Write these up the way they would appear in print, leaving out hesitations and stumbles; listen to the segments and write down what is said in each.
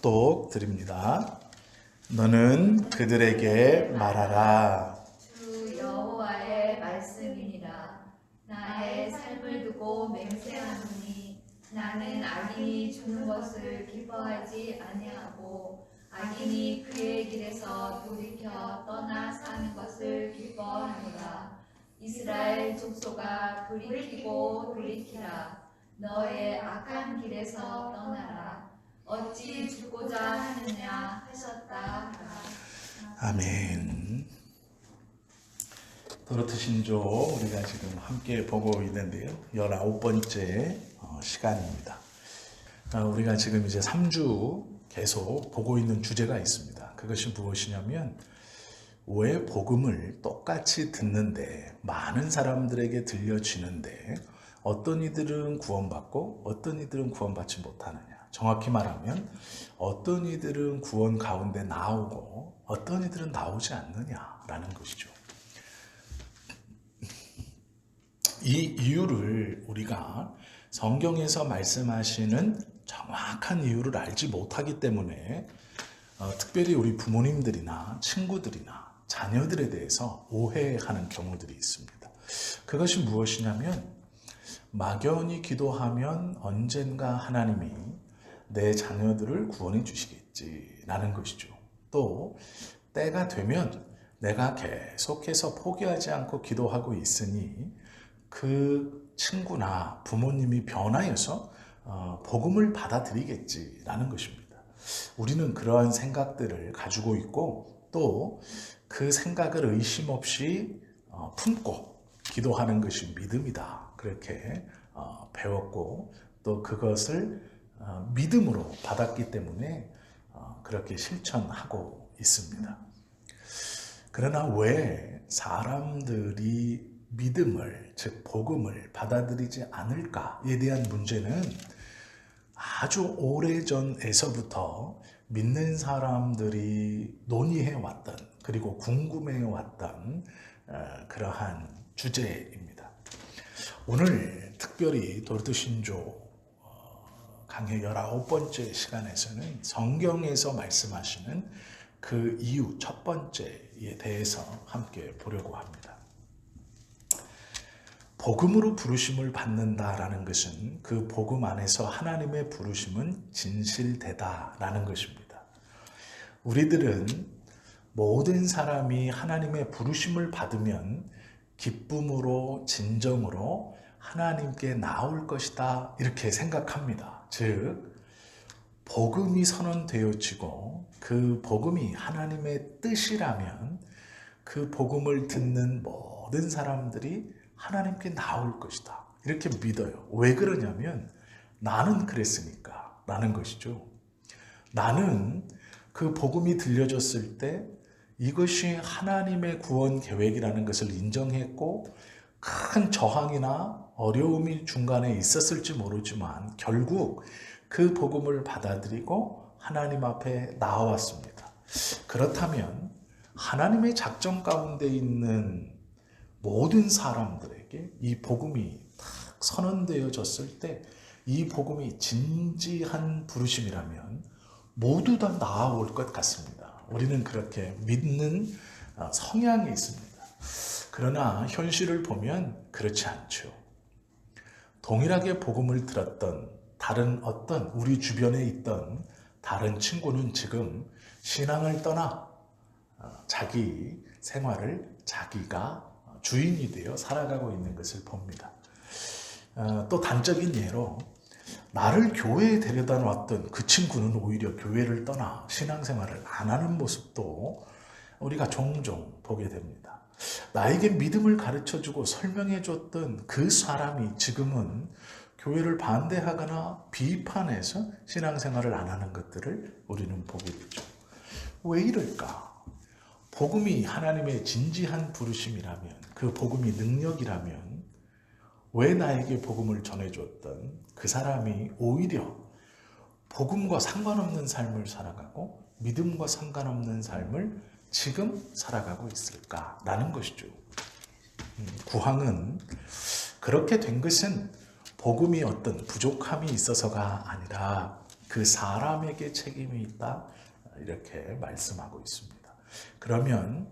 또 드립니다. 너는 그들에게 말하라. 주 여호와의 말씀이니라. 나의 삶을 두고 맹세하노니 나는 악인이 죽는 것을 기뻐하지 아니하고 악인이 그의 길에서 돌이켜 떠나 사는 것을 기뻐하노라. 이스라엘 족속아 돌이키고 돌이키라. 너의 악한 길에서 떠나라. 어찌 죽고자 하느냐 하셨다 하라. 아멘. 도로트 신조 우리가 지금 함께 보고 있는데요. 19번째 시간입니다. 우리가 지금 이제 3주 계속 보고 있는 주제가 있습니다. 그것이 무엇이냐면 왜 복음을 똑같이 듣는데 많은 사람들에게 들려지는데 어떤 이들은 구원받고 어떤 이들은 구원받지 못하느냐. 정확히 말하면 어떤 이들은 구원 가운데 나오고 어떤 이들은 나오지 않느냐라는 것이죠. 이 이유를 우리가 성경에서 말씀하시는 정확한 이유를 알지 못하기 때문에 특별히 우리 부모님들이나 친구들이나 자녀들에 대해서 오해하는 경우들이 있습니다. 그것이 무엇이냐면 막연히 기도하면 언젠가 하나님이 내 자녀들을 구원해 주시겠지라는 것이죠. 또 때가 되면 내가 계속해서 포기하지 않고 기도하고 있으니 그 친구나 부모님이 변하여서 복음을 받아들이겠지라는 것입니다. 우리는 그러한 생각들을 가지고 있고 또 그 생각을 의심 없이 품고 기도하는 것이 믿음이다. 그렇게 배웠고 또 그것을 믿음으로 받았기 때문에 그렇게 실천하고 있습니다. 그러나 왜 사람들이 믿음을, 즉 복음을 받아들이지 않을까에 대한 문제는 아주 오래전에서부터 믿는 사람들이 논의해왔던 그리고 궁금해왔던 그러한 주제입니다. 오늘 특별히 도르트 신조 강해 19번째 시간에서는 성경에서 말씀하시는 그 이유 첫 번째에 대해서 함께 보려고 합니다. 복음으로 부르심을 받는다라는 것은 그 복음 안에서 하나님의 부르심은 진실되다라는 것입니다. 우리들은 모든 사람이 하나님의 부르심을 받으면 기쁨으로 진정으로 하나님께 나올 것이다 이렇게 생각합니다. 즉 복음이 선언되어지고 그 복음이 하나님의 뜻이라면 그 복음을 듣는 모든 사람들이 하나님께 나올 것이다 이렇게 믿어요. 왜 그러냐면 나는 그랬으니까 라는 것이죠. 나는 그 복음이 들려졌을 때 이것이 하나님의 구원 계획이라는 것을 인정했고 큰 저항이나 어려움이 중간에 있었을지 모르지만 결국 그 복음을 받아들이고 하나님 앞에 나왔습니다. 그렇다면 하나님의 작정 가운데 있는 모든 사람들에게 이 복음이 딱 선언되어졌을 때 이 복음이 진지한 부르심이라면 모두 다 나아올 것 같습니다. 우리는 그렇게 믿는 성향이 있습니다. 그러나 현실을 보면 그렇지 않죠. 동일하게 복음을 들었던 다른 어떤 우리 주변에 있던 다른 친구는 지금 신앙을 떠나 자기 생활을 자기가 주인이 되어 살아가고 있는 것을 봅니다. 또 단적인 예로 나를 교회에 데려다 놨던 그 친구는 오히려 교회를 떠나 신앙생활을 안 하는 모습도 우리가 종종 보게 됩니다. 나에게 믿음을 가르쳐주고 설명해줬던 그 사람이 지금은 교회를 반대하거나 비판해서 신앙생활을 안 하는 것들을 우리는 보게 되죠. 왜 이럴까? 복음이 하나님의 진지한 부르심이라면 그 복음이 능력이라면 왜 나에게 복음을 전해줬던 그 사람이 오히려 복음과 상관없는 삶을 살아가고 믿음과 상관없는 삶을 지금 살아가고 있을까라는 것이죠. 구항은 그렇게 된 것은 복음이 어떤 부족함이 있어서가 아니라 그 사람에게 책임이 있다. 이렇게 말씀하고 있습니다. 그러면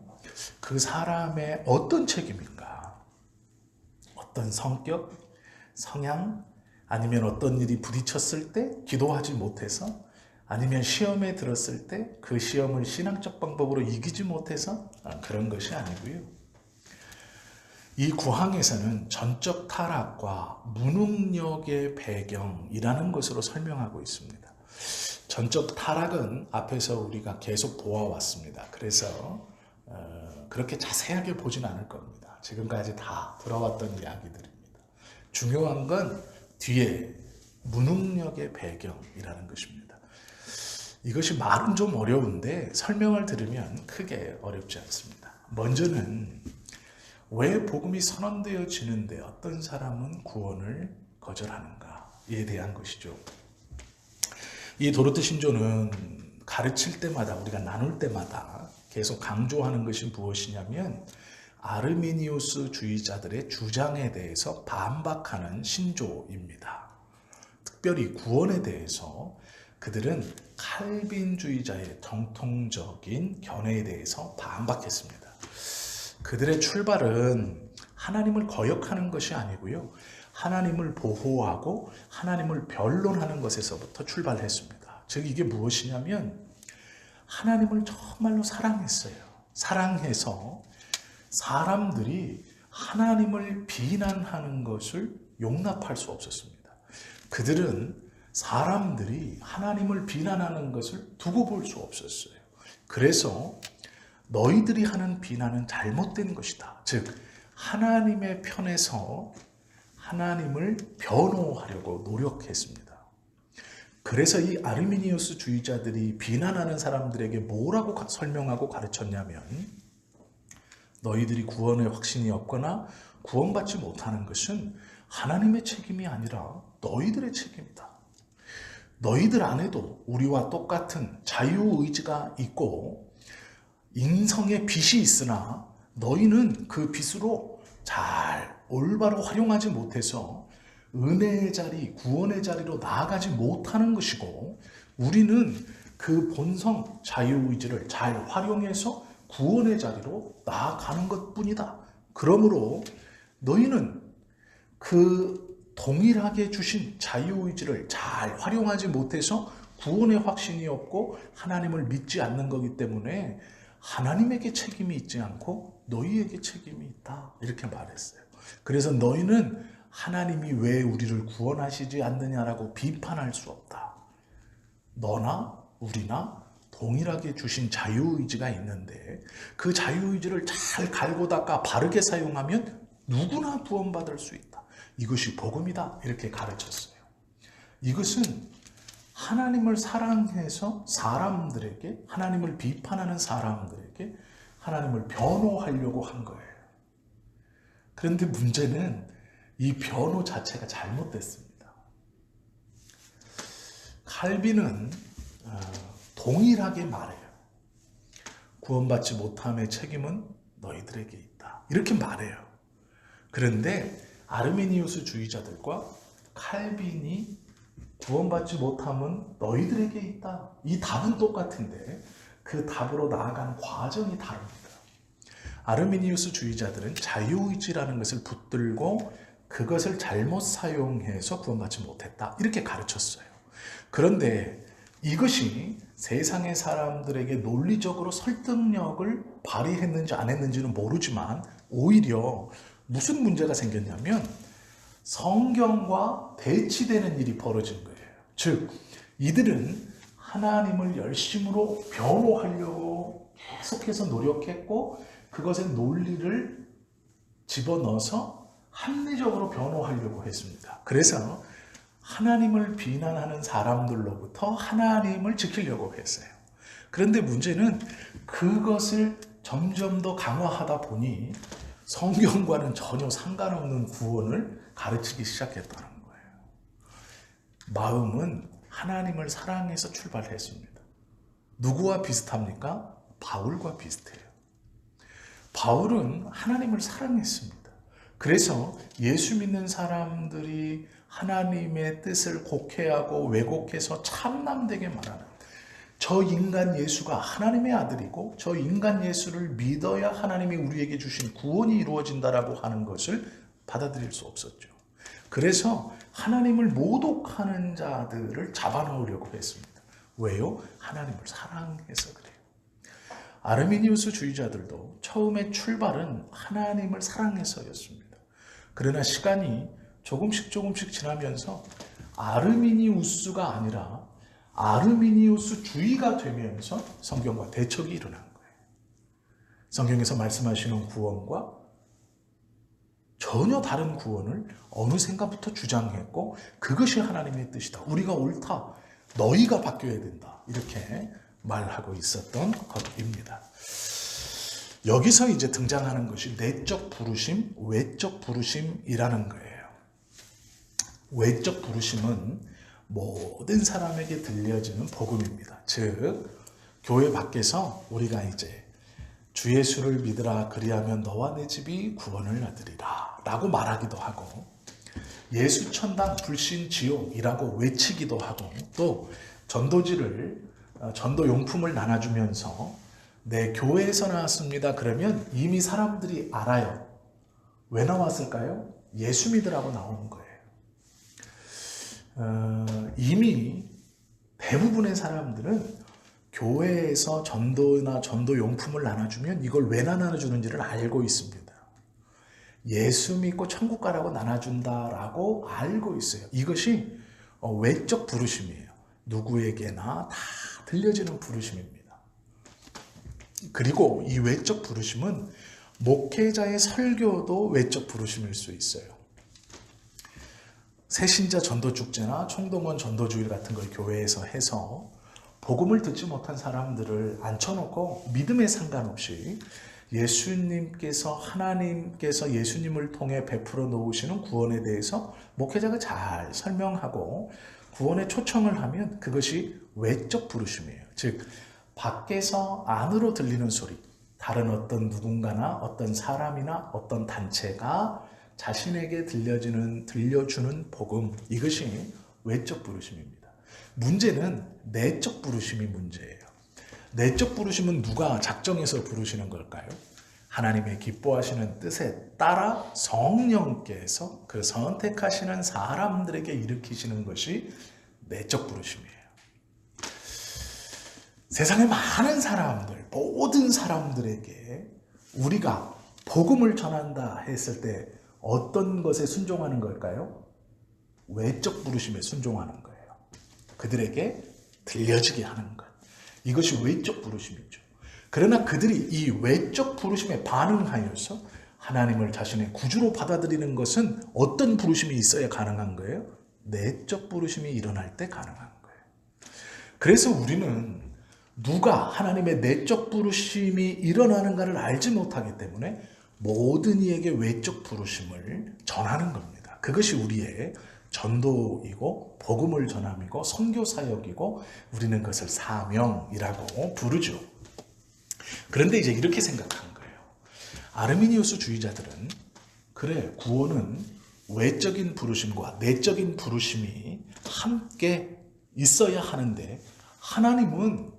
그 사람의 어떤 책임인가? 어떤 성격, 성향, 아니면 어떤 일이 부딪혔을 때 기도하지 못해서, 아니면 시험에 들었을 때 그 시험을 신앙적 방법으로 이기지 못해서, 그런 것이 아니고요. 이 구항에서는 전적 타락과 무능력의 배경이라는 것으로 설명하고 있습니다. 전적 타락은 앞에서 우리가 계속 보아왔습니다. 그래서 그렇게 자세하게 보진 않을 겁니다. 지금까지 다 들어왔던 이야기들입니다. 중요한 건 뒤에 무능력의 배경이라는 것입니다. 이것이 말은 좀 어려운데 설명을 들으면 크게 어렵지 않습니다. 먼저는 왜 복음이 선언되어지는데 어떤 사람은 구원을 거절하는가에 대한 것이죠. 이 도르트 신조는 가르칠 때마다, 우리가 나눌 때마다 계속 강조하는 것이 무엇이냐면 아르미니우스 주의자들의 주장에 대해서 반박하는 신조입니다. 특별히 구원에 대해서 그들은 칼빈주의자의 정통적인 견해에 대해서 반박했습니다. 그들의 출발은 하나님을 거역하는 것이 아니고요, 하나님을 보호하고 하나님을 변론하는 것에서부터 출발했습니다. 즉 이게 무엇이냐면 하나님을 정말로 사랑했어요. 사랑해서 사람들이 하나님을 비난하는 것을 용납할 수 없었습니다. 그들은 사람들이 하나님을 비난하는 것을 두고 볼 수 없었어요. 그래서 너희들이 하는 비난은 잘못된 것이다. 즉 하나님의 편에서 하나님을 변호하려고 노력했습니다. 그래서 이 아르미니우스 주의자들이 비난하는 사람들에게 뭐라고 설명하고 가르쳤냐면 너희들이 구원의 확신이 없거나 구원받지 못하는 것은 하나님의 책임이 아니라 너희들의 책임이다. 너희들 안에도 우리와 똑같은 자유의지가 있고 인성의 빛이 있으나 너희는 그 빛으로 잘 올바로 활용하지 못해서 은혜의 자리, 구원의 자리로 나아가지 못하는 것이고 우리는 그 본성 자유의지를 잘 활용해서 구원의 자리로 나아가는 것뿐이다. 그러므로 너희는 그 동일하게 주신 자유의지를 잘 활용하지 못해서 구원의 확신이 없고 하나님을 믿지 않는 거기 때문에 하나님에게 책임이 있지 않고 너희에게 책임이 있다. 이렇게 말했어요. 그래서 너희는 하나님이 왜 우리를 구원하시지 않느냐라고 비판할 수 없다. 너나 우리나 동일하게 주신 자유의지가 있는데 그 자유의지를 잘 갈고 닦아 바르게 사용하면 누구나 구원받을 수 있다. 이것이 복음이다. 이렇게 가르쳤어요. 이것은 하나님을 사랑해서 사람들에게, 하나님을 비판하는 사람들에게 하나님을 변호하려고 한 거예요. 그런데 문제는 이 변호 자체가 잘못됐습니다. 칼빈은 동일하게 말해요. 구원받지 못함의 책임은 너희들에게 있다. 이렇게 말해요. 그런데 아르미니우스 주의자들과 칼빈이 구원받지 못함은 너희들에게 있다. 이 답은 똑같은데 그 답으로 나아가는 과정이 다릅니다. 아르미니우스 주의자들은 자유의지라는 것을 붙들고 그것을 잘못 사용해서 구원받지 못했다. 이렇게 가르쳤어요. 그런데 이것이 세상의 사람들에게 논리적으로 설득력을 발휘했는지 안 했는지는 모르지만 오히려 무슨 문제가 생겼냐면 성경과 대치되는 일이 벌어진 거예요. 즉 이들은 하나님을 열심으로 변호하려고 계속해서 노력했고 그것의 논리를 집어넣어서 합리적으로 변호하려고 했습니다. 그래서 하나님을 비난하는 사람들로부터 하나님을 지키려고 했어요. 그런데 문제는 그것을 점점 더 강화하다 보니 성경과는 전혀 상관없는 구원을 가르치기 시작했다는 거예요. 마음은 하나님을 사랑해서 출발했습니다. 누구와 비슷합니까? 바울과 비슷해요. 바울은 하나님을 사랑했습니다. 그래서 예수 믿는 사람들이 하나님의 뜻을 곡해하고 왜곡해서 참남되게 말하는 저 인간 예수가 하나님의 아들이고 저 인간 예수를 믿어야 하나님이 우리에게 주신 구원이 이루어진다라고 하는 것을 받아들일 수 없었죠. 그래서 하나님을 모독하는 자들을 잡아넣으려고 했습니다. 왜요? 하나님을 사랑해서 그래요. 아르미니우스 주의자들도 처음에 출발은 하나님을 사랑해서였습니다. 그러나 시간이 조금씩 지나면서 아르미니우스가 아니라 아르미니우스 주의가 되면서 성경과 대척이 일어난 거예요. 성경에서 말씀하시는 구원과 전혀 다른 구원을 어느샌가부터 주장했고 그것이 하나님의 뜻이다. 우리가 옳다. 너희가 바뀌어야 된다. 이렇게 말하고 있었던 것입니다. 여기서 이제 등장하는 것이 내적 부르심, 외적 부르심이라는 거예요. 외적 부르심은 모든 사람에게 들려지는 복음입니다. 즉 교회 밖에서 우리가 이제 주 예수를 믿으라 그리하면 너와 내 집이 구원을 얻으리라 라고 말하기도 하고 예수 천당 불신 지옥이라고 외치기도 하고 또 전도 용품을 나눠주면서 내 교회에서 나왔습니다 그러면 이미 사람들이 알아요. 왜 나왔을까요? 예수 믿으라고 나오는 거예요. 이미 대부분의 사람들은 교회에서 전도나 전도 용품을 나눠주면 이걸 왜 나눠주는지를 알고 있습니다. 예수 믿고 천국 가라고 나눠준다라고 알고 있어요. 이것이 외적 부르심이에요. 누구에게나 다 들려지는 부르심입니다. 그리고 이 외적 부르심은 목회자의 설교도 외적 부르심일 수 있어요. 새신자 전도축제나 총동원 전도주일 같은 걸 교회에서 해서 복음을 듣지 못한 사람들을 앉혀놓고 믿음에 상관없이 하나님께서 예수님을 통해 베풀어 놓으시는 구원에 대해서 목회자가 잘 설명하고 구원에 초청을 하면 그것이 외적 부르심이에요. 즉 밖에서 안으로 들리는 소리, 다른 어떤 누군가나 어떤 사람이나 어떤 단체가 자신에게 들려주는 복음, 이것이 외적 부르심입니다. 문제는 내적 부르심이 문제예요. 내적 부르심은 누가 작정해서 부르시는 걸까요? 하나님의 기뻐하시는 뜻에 따라 성령께서 그 선택하시는 사람들에게 일으키시는 것이 내적 부르심이에요. 세상의 많은 사람들, 모든 사람들에게 우리가 복음을 전한다 했을 때 어떤 것에 순종하는 걸까요? 외적 부르심에 순종하는 거예요. 그들에게 들려지게 하는 것. 이것이 외적 부르심이죠. 그러나 그들이 이 외적 부르심에 반응하여서 하나님을 자신의 구주로 받아들이는 것은 어떤 부르심이 있어야 가능한 거예요? 내적 부르심이 일어날 때 가능한 거예요. 그래서 우리는 누가 하나님의 내적 부르심이 일어나는가를 알지 못하기 때문에 모든 이에게 외적 부르심을 전하는 겁니다. 그것이 우리의 전도이고 복음을 전함이고 선교 사역이고 우리는 그것을 사명이라고 부르죠. 그런데 이제 이렇게 생각한 거예요. 아르미니우스 주의자들은 그래, 구원은 외적인 부르심과 내적인 부르심이 함께 있어야 하는데 하나님은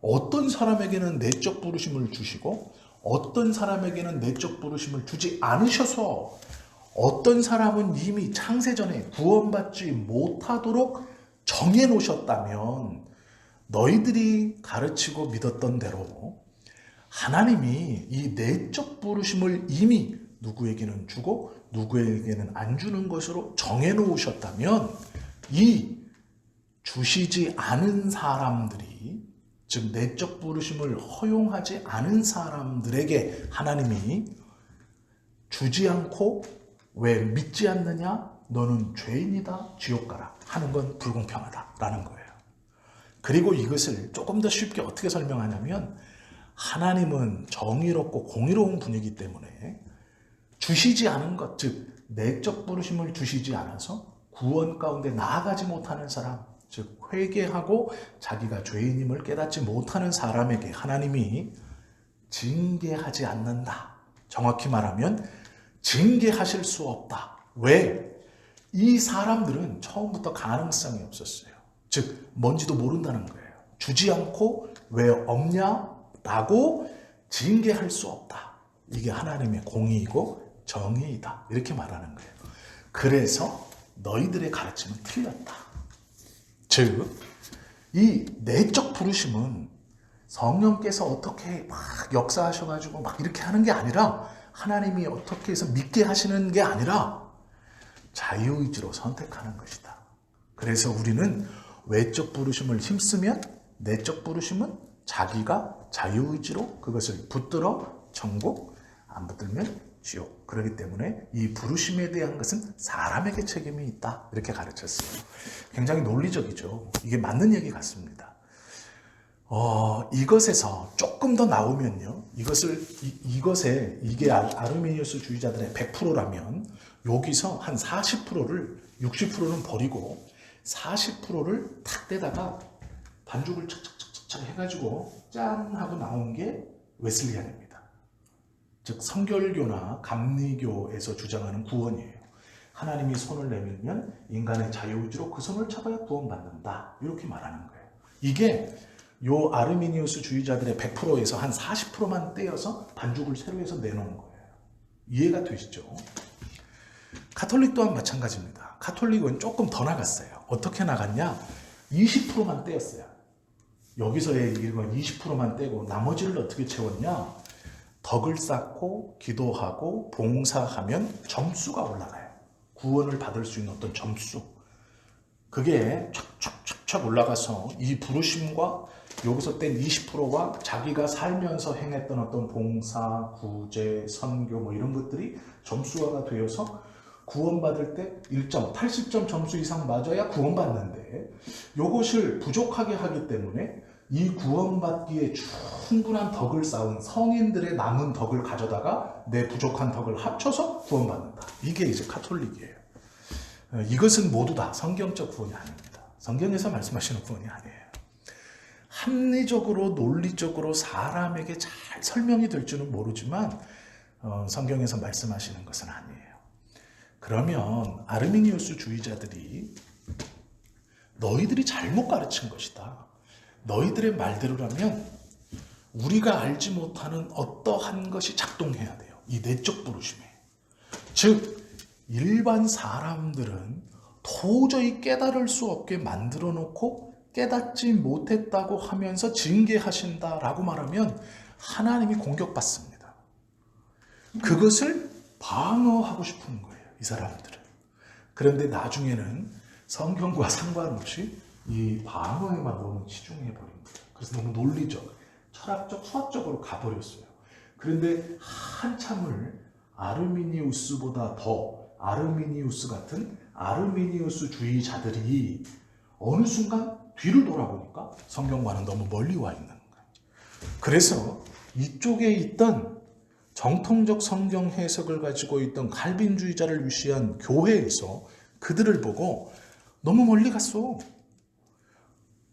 어떤 사람에게는 내적 부르심을 주시고 어떤 사람에게는 내적 부르심을 주지 않으셔서 어떤 사람은 이미 창세전에 구원받지 못하도록 정해놓으셨다면 너희들이 가르치고 믿었던 대로 하나님이 이 내적 부르심을 이미 누구에게는 주고 누구에게는 안 주는 것으로 정해놓으셨다면 이 주시지 않은 사람들이 즉 내적 부르심을 허용하지 않은 사람들에게 하나님이 주지 않고 왜 믿지 않느냐? 너는 죄인이다. 지옥 가라. 하는 건 불공평하다라는 거예요. 그리고 이것을 조금 더 쉽게 어떻게 설명하냐면 하나님은 정의롭고 공의로운 분이기 때문에 주시지 않은 것, 즉 내적 부르심을 주시지 않아서 구원 가운데 나아가지 못하는 사람, 즉 회개하고 자기가 죄인임을 깨닫지 못하는 사람에게 하나님이 징계하지 않는다. 정확히 말하면 징계하실 수 없다. 왜? 이 사람들은 처음부터 가능성이 없었어요. 즉 뭔지도 모른다는 거예요. 주지 않고 왜 없냐라고 징계할 수 없다. 이게 하나님의 공의이고 정의이다. 이렇게 말하는 거예요. 그래서 너희들의 가르침은 틀렸다. 즉, 이 내적 부르심은 성령께서 어떻게 막 역사하셔가지고 막 이렇게 하는 게 아니라 하나님이 어떻게 해서 믿게 하시는 게 아니라 자유의지로 선택하는 것이다. 그래서 우리는 외적 부르심을 힘쓰면 내적 부르심은 자기가 자유의지로 그것을 붙들어 천국, 안 붙들면 지옥. 그렇기 때문에 이 부르심에 대한 것은 사람에게 책임이 있다. 이렇게 가르쳤어요. 굉장히 논리적이죠. 이게 맞는 얘기 같습니다. 이것에서 조금 더 나오면요. 이게 아르미니우스 주의자들의 100%라면 여기서 한 40%를 60%는 버리고 40%를 탁 떼다가 반죽을 착착착착 해가지고 짠 하고 나온 게 웨슬리안입니다. 즉 성결교나 감리교에서 주장하는 구원이에요. 하나님이 손을 내밀면 인간의 자유의지로 그 손을 잡아야 구원받는다. 이렇게 말하는 거예요. 이게 요 아르미니우스 주의자들의 100%에서 한 40%만 떼어서 반죽을 새로 해서 내놓은 거예요. 이해가 되시죠? 가톨릭 또한 마찬가지입니다. 가톨릭은 조금 더 나갔어요. 어떻게 나갔냐? 20%만 떼었어요. 여기서의 이건 20%만 떼고 나머지를 어떻게 채웠냐? 덕을 쌓고 기도하고 봉사하면 점수가 올라가요. 구원을 받을 수 있는 어떤 점수. 그게 촥촥촥촥 올라가서 이 부르심과 여기서 뗀 20%와 자기가 살면서 행했던 어떤 봉사, 구제, 선교 뭐 이런 것들이 점수화가 되어서 구원받을 때 1점, 80점 점수 이상 맞아야 구원받는데 이것을 부족하게 하기 때문에 이 구원받기에 충분한 덕을 쌓은 성인들의 남은 덕을 가져다가 내 부족한 덕을 합쳐서 구원받는다. 이게 이제 카톨릭이에요. 이것은 모두 다 성경적 구원이 아닙니다. 성경에서 말씀하시는 구원이 아니에요. 합리적으로 논리적으로 사람에게 잘 설명이 될 줄은 모르지만 성경에서 말씀하시는 것은 아니에요. 그러면 아르미니우스 주의자들이 너희들이 잘못 가르친 것이다. 너희들의 말대로라면 우리가 알지 못하는 어떠한 것이 작동해야 돼요. 이 내적 부르심에. 즉 일반 사람들은 도저히 깨달을 수 없게 만들어 놓고 깨닫지 못했다고 하면서 징계하신다라고 말하면 하나님이 공격받습니다. 그것을 방어하고 싶은 거예요. 이 사람들은. 그런데 나중에는 성경과 상관없이 이 방어에만 너무 치중해버린 거예요. 그래서 너무 논리적, 철학적, 수학적으로 가버렸어요. 그런데 한참을 아르미니우스보다 더 아르미니우스 같은 아르미니우스 주의자들이 어느 순간 뒤를 돌아보니까 성경과는 너무 멀리 와 있는 거예요. 그래서 이쪽에 있던 정통적 성경 해석을 가지고 있던 칼빈주의자를 위시한 교회에서 그들을 보고 너무 멀리 갔어.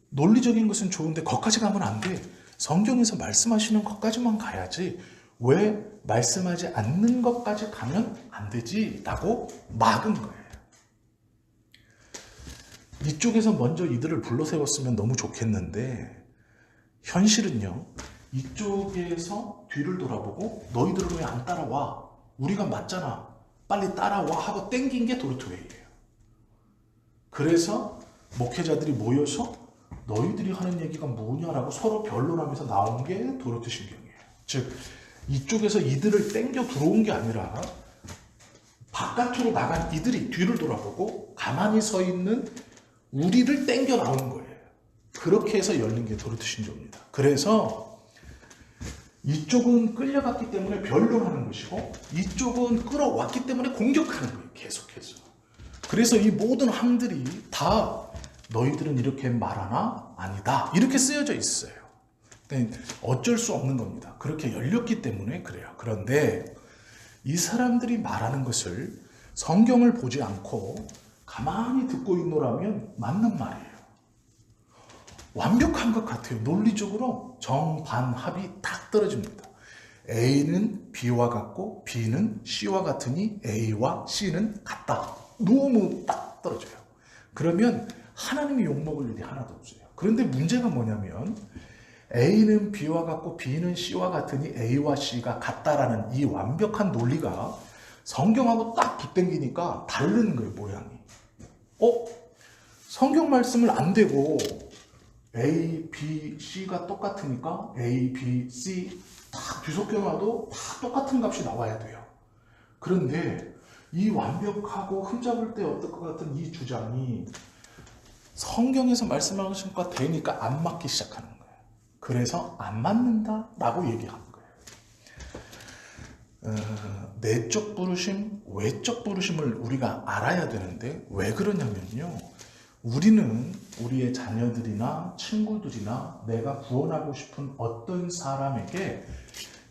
논리적인 것은 좋은데 거기까지 가면 안 돼. 성경에서 말씀하시는 것까지만 가야지. 왜 말씀하지 않는 것까지 가면 안 되지? 라고 막은 거예요. 이쪽에서 먼저 이들을 불러 세웠으면 너무 좋겠는데 현실은요. 이쪽에서 뒤를 돌아보고 너희들은 왜 안 따라와? 우리가 맞잖아. 빨리 따라와 하고 땡긴 게 도르트웨이예요. 그래서 목회자들이 모여서 너희들이 하는 얘기가 뭐냐라고 서로 변론하면서 나온 게 도르트 신경이에요. 즉 이쪽에서 이들을 땡겨 들어온 게 아니라 바깥으로 나간 이들이 뒤를 돌아보고 가만히 서 있는 우리를 땡겨 나온 거예요. 그렇게 해서 열린 게 도르트 신조입니다. 그래서 이쪽은 끌려갔기 때문에 변론하는 것이고 이쪽은 끌어왔기 때문에 공격하는 거예요. 계속해서. 그래서 이 모든 항들이 다 너희들은 이렇게 말하나? 아니다. 이렇게 쓰여져 있어요. 그러니까 어쩔 수 없는 겁니다. 그렇게 열렸기 때문에 그래요. 그런데 이 사람들이 말하는 것을 성경을 보지 않고 가만히 듣고 있노라면 맞는 말이에요. 완벽한 것 같아요. 논리적으로 정반합이 딱 떨어집니다. A는 B와 같고 B는 C와 같으니 A와 C는 같다. 너무 딱 떨어져요. 그러면 하나님이 욕먹을 일이 하나도 없어요. 그런데 문제가 뭐냐면 A는 B와 같고 B는 C와 같으니 A와 C가 같다라는 이 완벽한 논리가 성경하고 딱 붙당기니까 다른 거예요, 모양이. 성경 말씀을 안 되고 A, B, C가 똑같으니까 A, B, C 다 뒤섞여 놔도 다 똑같은 값이 나와야 돼요. 그런데 이 완벽하고 흠잡을 데 없을 것 같은 이 주장이 성경에서 말씀하신 것과 되니까 안 맞기 시작하는 거예요. 그래서 안 맞는다라고 얘기하는 거예요. 내적 부르심, 외적 부르심을 우리가 알아야 되는데 왜 그러냐면요. 우리는 우리의 자녀들이나 친구들이나 내가 구원하고 싶은 어떤 사람에게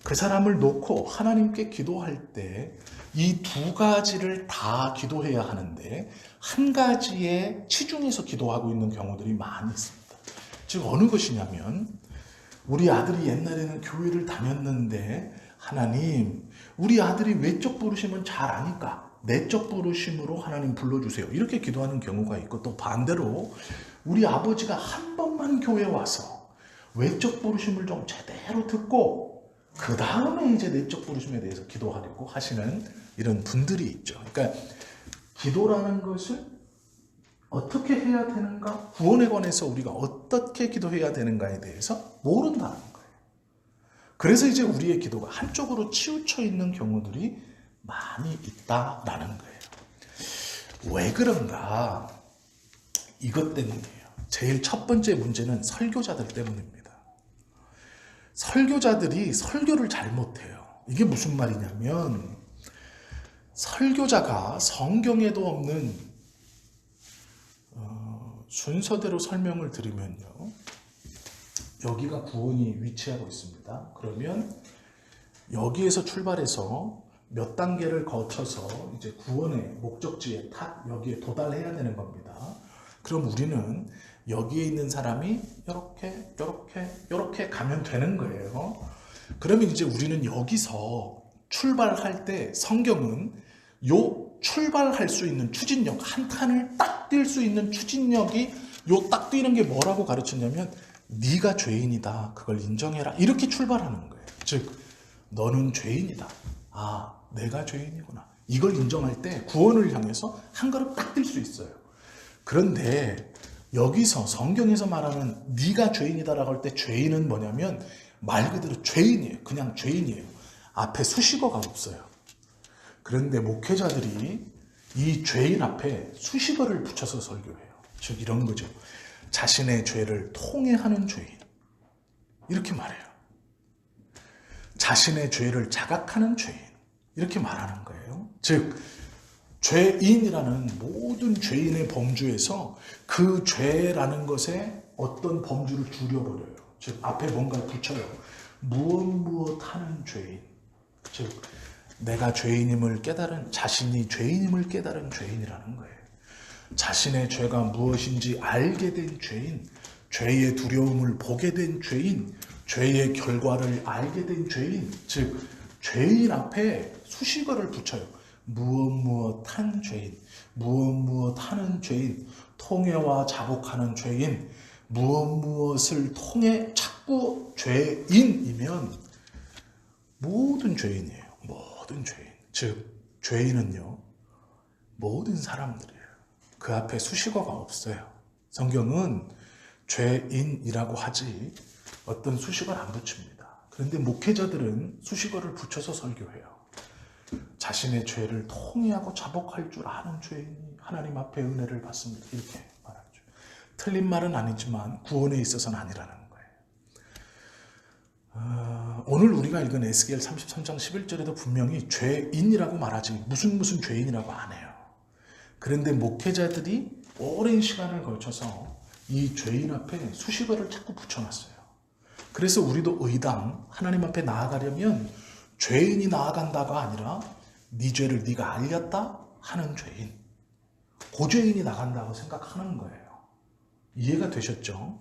그 사람을 놓고 하나님께 기도할 때 이 두 가지를 다 기도해야 하는데 한 가지에 치중해서 기도하고 있는 경우들이 많이 있습니다. 즉 어느 것이냐면 우리 아들이 옛날에는 교회를 다녔는데 하나님 우리 아들이 외적 부르심은 잘 아니까 내적 부르심으로 하나님 불러주세요. 이렇게 기도하는 경우가 있고 또 반대로 우리 아버지가 한 번만 교회에 와서 외적 부르심을 좀 제대로 듣고 그 다음에 이제 내적 부르심에 대해서 기도하려고 하시는 이런 분들이 있죠. 그러니까 기도라는 것을 어떻게 해야 되는가, 구원에 관해서 우리가 어떻게 기도해야 되는가에 대해서 모른다는 거예요. 그래서 이제 우리의 기도가 한쪽으로 치우쳐 있는 경우들이 많이 있다라는 거예요. 왜 그런가? 이것 때문이에요. 제일 첫 번째 문제는 설교자들 때문입니다. 설교자들이 설교를 잘못해요. 이게 무슨 말이냐면 설교자가 성경에도 없는 순서대로 설명을 드리면요. 여기가 구원이 위치하고 있습니다. 그러면 여기에서 출발해서 몇 단계를 거쳐서 이제 구원의 목적지에 딱 여기에 도달해야 되는 겁니다. 그럼 우리는 여기에 있는 사람이 이렇게 가면 되는 거예요. 그러면 이제 우리는 여기서 출발할 때 성경은 요 출발할 수 있는 추진력, 한 칸을 딱 뛸 수 있는 추진력이 요 딱 뛰는 게 뭐라고 가르쳤냐면 네가 죄인이다. 그걸 인정해라. 이렇게 출발하는 거예요. 즉 너는 죄인이다. 아, 내가 죄인이구나. 이걸 인정할 때 구원을 향해서 한 걸음 딱 뛸 수 있어요. 그런데 여기서 성경에서 말하는 네가 죄인이다라고 할 때 죄인은 뭐냐면 말 그대로 죄인이에요. 그냥 죄인이에요. 앞에 수식어가 없어요. 그런데 목회자들이 이 죄인 앞에 수식어를 붙여서 설교해요. 즉 이런 거죠. 자신의 죄를 통회하는 죄인. 이렇게 말해요. 자신의 죄를 자각하는 죄인. 이렇게 말하는 거예요. 즉 죄인이라는 모든 죄인의 범주에서 그 죄라는 것에 어떤 범주를 줄여버려요. 즉 앞에 뭔가를 붙여요. 무엇 하는 죄인. 즉 내가 죄인임을 깨달은, 자신이 죄인임을 깨달은 죄인이라는 거예요. 자신의 죄가 무엇인지 알게 된 죄인, 죄의 두려움을 보게 된 죄인, 죄의 결과를 알게 된 죄인, 즉 죄인 앞에 수식어를 붙여요. 무엇한 죄인, 무엇 하는 죄인, 통회와 자복하는 죄인, 무엇을 통해 자꾸 죄인이면 모든 죄인이에요. 모든 죄인. 즉 죄인은요 모든 사람들이에요. 그 앞에 수식어가 없어요. 성경은 죄인이라고 하지 어떤 수식어를 안 붙입니다. 그런데 목회자들은 수식어를 붙여서 설교해요. 자신의 죄를 통회하고 자복할 줄 아는 죄인이 하나님 앞에 은혜를 받습니다. 이렇게 말하죠. 틀린 말은 아니지만 구원에 있어서는 아니라는 거예요. 오늘 우리가 읽은 에스겔 33장 11절에도 분명히 죄인이라고 말하지 무슨 죄인이라고 안 해요. 그런데 목회자들이 오랜 시간을 걸쳐서 이 죄인 앞에 수식어를 자꾸 붙여놨어요. 그래서 우리도 의당 하나님 앞에 나아가려면 죄인이 나아간다가 아니라 네 죄를 네가 알렸다 하는 죄인, 그 죄인이 나간다고 생각하는 거예요. 이해가 되셨죠?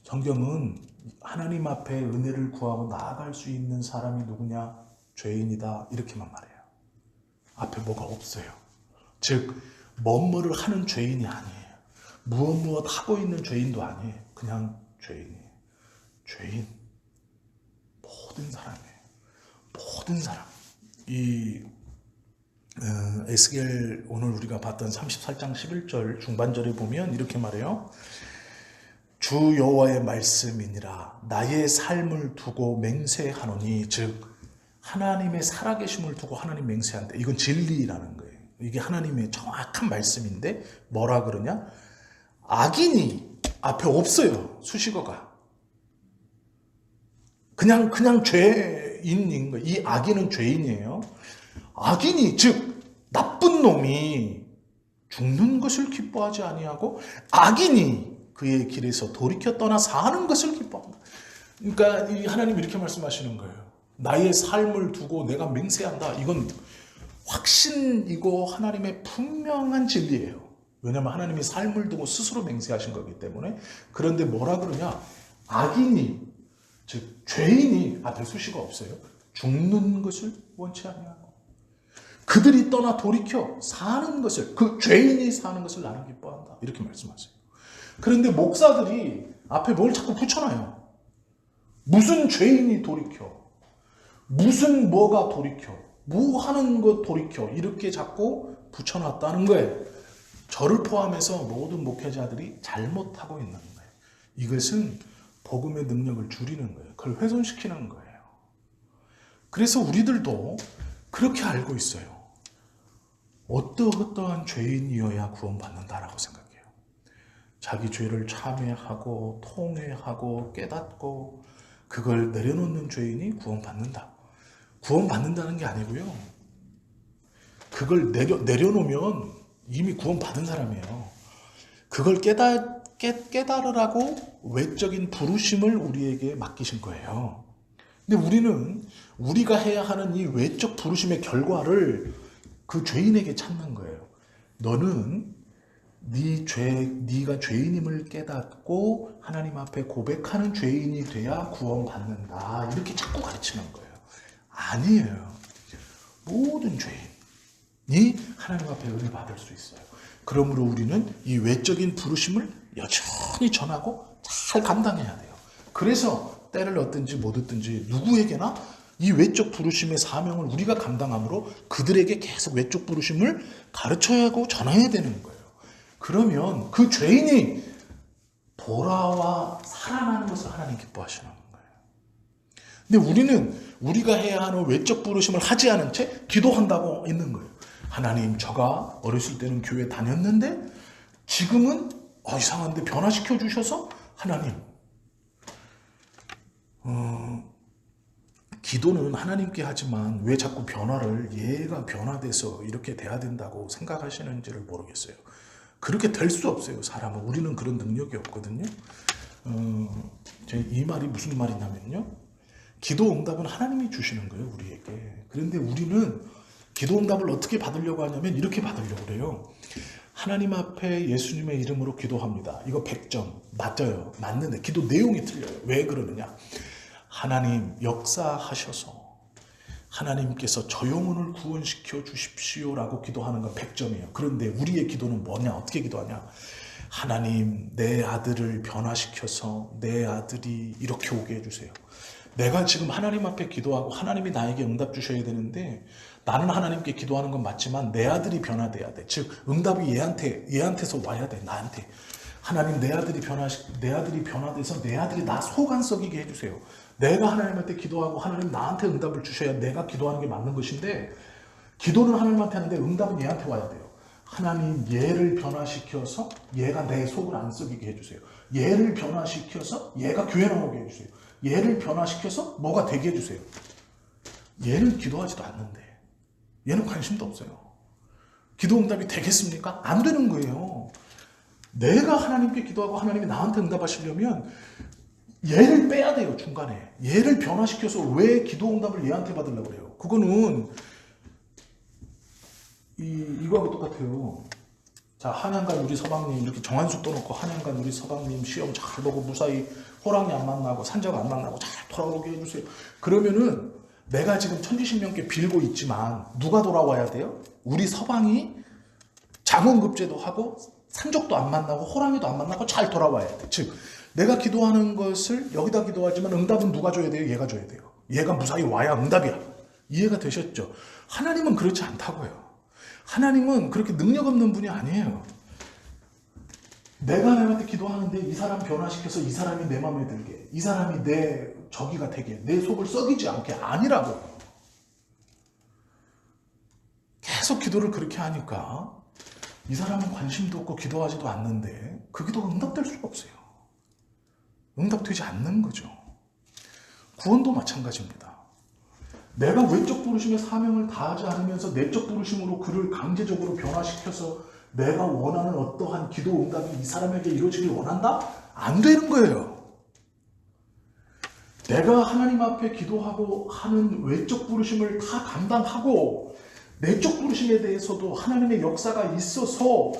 성경은 하나님 앞에 은혜를 구하고 나아갈 수 있는 사람이 누구냐? 죄인이다 이렇게만 말해요. 앞에 뭐가 없어요. 즉 뭐뭐를 하는 죄인이 아니에요. 무엇 하고 있는 죄인도 아니에요. 그냥 죄인이에요. 죄인. 모든 사람이에요. 모든 사람. 이 에스겔 오늘 우리가 봤던 34장 11절 중반절에 보면 이렇게 말해요. 주 여호와의 말씀이니라 나의 삶을 두고 맹세하노니 즉 하나님의 살아계심을 두고 하나님 맹세한다. 이건 진리라는 거예요. 이게 하나님의 정확한 말씀인데 뭐라 그러냐? 악인이 앞에 없어요. 수식어가. 그냥 죄인인 거예요. 이 악인은 죄인이에요. 악인이 즉 나쁜 놈이 죽는 것을 기뻐하지 아니하고 악인이 그의 길에서 돌이켜 떠나 사는 것을 기뻐한다. 그러니까 이 하나님 이렇게 말씀하시는 거예요. 나의 삶을 두고 내가 맹세한다. 이건 확신이고 하나님의 분명한 진리예요. 왜냐하면 하나님이 삶을 두고 스스로 맹세하신 거기 때문에. 그런데 뭐라 그러냐? 악인이 즉 죄인이 앞에 수식어 없어요. 죽는 것을 원치 아니하고 그들이 떠나 돌이켜 사는 것을 그 죄인이 사는 것을 나는 기뻐한다. 이렇게 말씀하세요. 그런데 목사들이 앞에 뭘 자꾸 붙여놔요. 무슨 죄인이 돌이켜 무슨 뭐가 돌이켜 뭐 하는 것 돌이켜 이렇게 자꾸 붙여놨다는 거예요. 저를 포함해서 모든 목회자들이 잘못하고 있는 거예요. 이것은 복음의 능력을 줄이는 거예요. 그걸 훼손시키는 거예요. 그래서 우리들도 그렇게 알고 있어요. 어떠한 죄인이어야 구원받는다라고 생각해요. 자기 죄를 참회하고 통회하고 깨닫고 그걸 내려놓는 죄인이 구원받는다. 구원받는다는 게 아니고요. 그걸 내려놓으면 이미 구원받은 사람이에요. 그걸 깨달으라고 외적인 부르심을 우리에게 맡기신 거예요. 근데 우리는 우리가 해야 하는 이 외적 부르심의 결과를 그 죄인에게 찾는 거예요. 너는 네가 죄인임을 깨닫고 하나님 앞에 고백하는 죄인이 돼야 구원받는다. 이렇게 자꾸 가르치는 거예요. 아니에요. 모든 죄인이 하나님 앞에 은혜 받을 수 있어요. 그러므로 우리는 이 외적인 부르심을 여전히 전하고 잘 감당해야 돼요. 그래서 때를 얻든지 못 얻든지 누구에게나 이 외적 부르심의 사명을 우리가 감당함으로 그들에게 계속 외적 부르심을 가르쳐야 하고 전해야 되는 거예요. 그러면 그 죄인이 돌아와 살아나는 것을 하나님 기뻐하시는 거예요. 근데 우리는 우리가 해야 하는 외적 부르심을 하지 않은 채 기도한다고 있는 거예요. 하나님, 저가 어렸을 때는 교회 다녔는데 지금은 이상한데 변화시켜 주셔서 하나님, 기도는 하나님께 하지만 왜 자꾸 변화를 얘가 변화돼서 이렇게 돼야 된다고 생각하시는지를 모르겠어요. 그렇게 될 수 없어요. 사람은. 우리는 그런 능력이 없거든요. 이 말이 무슨 말이냐면요. 기도 응답은 하나님이 주시는 거예요. 우리에게. 그런데 우리는 기도 응답을 어떻게 받으려고 하냐면 이렇게 받으려고 그래요. 하나님 앞에 예수님의 이름으로 기도합니다. 이거 100점. 맞아요. 맞는데 기도 내용이 틀려요. 왜 그러느냐. 하나님 역사하셔서 하나님께서 저 영혼을 구원시켜 주십시오라고 기도하는 건 100점이에요. 그런데 우리의 기도는 뭐냐? 어떻게 기도하냐? 하나님, 내 아들을 변화시켜서 내 아들이 이렇게 오게 해주세요. 내가 지금 하나님 앞에 기도하고 하나님이 나에게 응답 주셔야 되는데 나는 하나님께 기도하는 건 맞지만 내 아들이 변화돼야 돼. 즉 응답이 얘한테서 와야 돼. 나한테. 하나님, 내 아들이 변화돼서 내 아들이 나 속 안 썩이게 해주세요. 내가 하나님한테 기도하고 하나님 나한테 응답을 주셔야 내가 기도하는 게 맞는 것인데 기도는 하나님한테 하는데 응답은 얘한테 와야 돼요. 하나님, 얘를 변화시켜서 얘가 내 속을 안 썩이게 해주세요. 얘를 변화시켜서 얘가 교회 나오게 해주세요. 얘를 변화시켜서 뭐가 되게 해주세요. 얘는 기도하지도 않는데 얘는 관심도 없어요. 기도 응답이 되겠습니까? 안 되는 거예요. 내가 하나님께 기도하고 하나님이 나한테 응답하시려면 얘를 빼야 돼요. 중간에. 얘를 변화시켜서 왜 기도 응답을 얘한테 받으려고 그래요. 그거는 이거하고 똑같아요. 자, 한양간 우리 서방님 이렇게 정한숙도 놓고 한양간 우리 서방님 시험 잘 보고 무사히 호랑이 안 만나고 산적 안 만나고 잘 돌아오게 해주세요. 그러면은 내가 지금 천지신명께 빌고 있지만 누가 돌아와야 돼요? 우리 서방이 장원급제도 하고 산적도 안 만나고 호랑이도 안 만나고 잘 돌아와야 돼. 즉 내가 기도하는 것을 여기다 기도하지만 응답은 누가 줘야 돼요? 얘가 줘야 돼요. 얘가 무사히 와야 응답이야. 이해가 되셨죠? 하나님은 그렇지 않다고요. 하나님은 그렇게 능력 없는 분이 아니에요. 내가 하나님한테 기도하는데 이 사람 변화시켜서 이 사람이 내 마음에 들게, 이 사람이 내 적이가 되게, 내 속을 썩이지 않게 아니라고. 계속 기도를 그렇게 하니까 이 사람은 관심도 없고 기도하지도 않는데 그 기도가 응답될 수가 없어요. 응답되지 않는 거죠. 구원도 마찬가지입니다. 내가 외적 부르심의 사명을 다하지 않으면서 내적 부르심으로 그를 강제적으로 변화시켜서 내가 원하는 어떠한 기도 응답이 이 사람에게 이루어지길 원한다? 안 되는 거예요. 내가 하나님 앞에 기도하고 하는 외적 부르심을 다 감당하고 내적 부르심에 대해서도 하나님의 역사가 있어서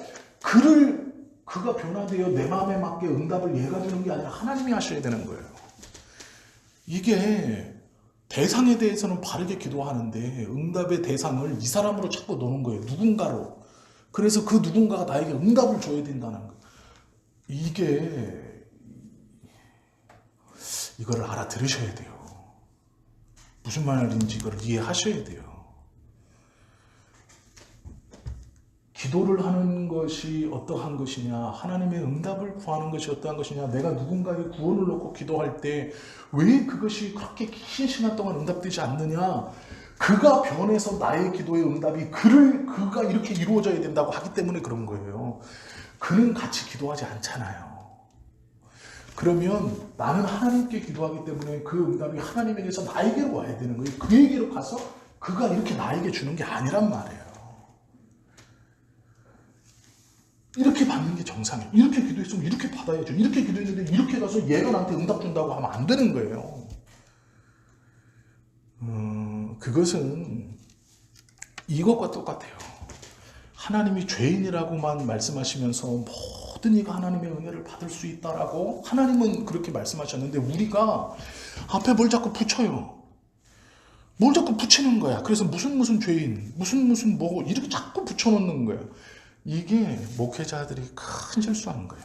그가 변화되어 내 마음에 맞게 응답을 얘가 주는 게 아니라 하나님이 하셔야 되는 거예요. 이게 대상에 대해서는 바르게 기도하는데 응답의 대상을 이 사람으로 자꾸 놓는 거예요. 누군가로. 그래서 그 누군가가 나에게 응답을 줘야 된다는 거예요. 이거를 알아들으셔야 돼요. 무슨 말인지 이걸 이해하셔야 돼요. 기도를 하는 것이 어떠한 것이냐, 하나님의 응답을 구하는 것이 어떠한 것이냐, 내가 누군가의 구원을 놓고 기도할 때 왜 그것이 그렇게 긴 시간 동안 응답되지 않느냐, 그가 변해서 나의 기도의 응답이 그가 이렇게 이루어져야 된다고 하기 때문에 그런 거예요. 그는 같이 기도하지 않잖아요. 그러면 나는 하나님께 기도하기 때문에 그 응답이 하나님에게서 나에게로 와야 되는 거예요. 그에게로 가서 그가 이렇게 나에게 주는 게 아니란 말이에요. 이렇게 받는 게 정상이에요. 이렇게 기도했으면 이렇게 받아야죠. 이렇게 기도했는데 이렇게 가서 얘가 나한테 응답 준다고 하면 안 되는 거예요. 그것은 이것과 똑같아요. 하나님이 죄인이라고만 말씀하시면서 모든 이가 하나님의 은혜를 받을 수 있다라고 하나님은 그렇게 말씀하셨는데 우리가 앞에 뭘 자꾸 붙여요. 뭘 자꾸 붙이는 거야. 그래서 무슨 죄인, 무슨 뭐 이렇게 자꾸 붙여놓는 거예요. 이게 목회자들이 큰 실수하는 거예요.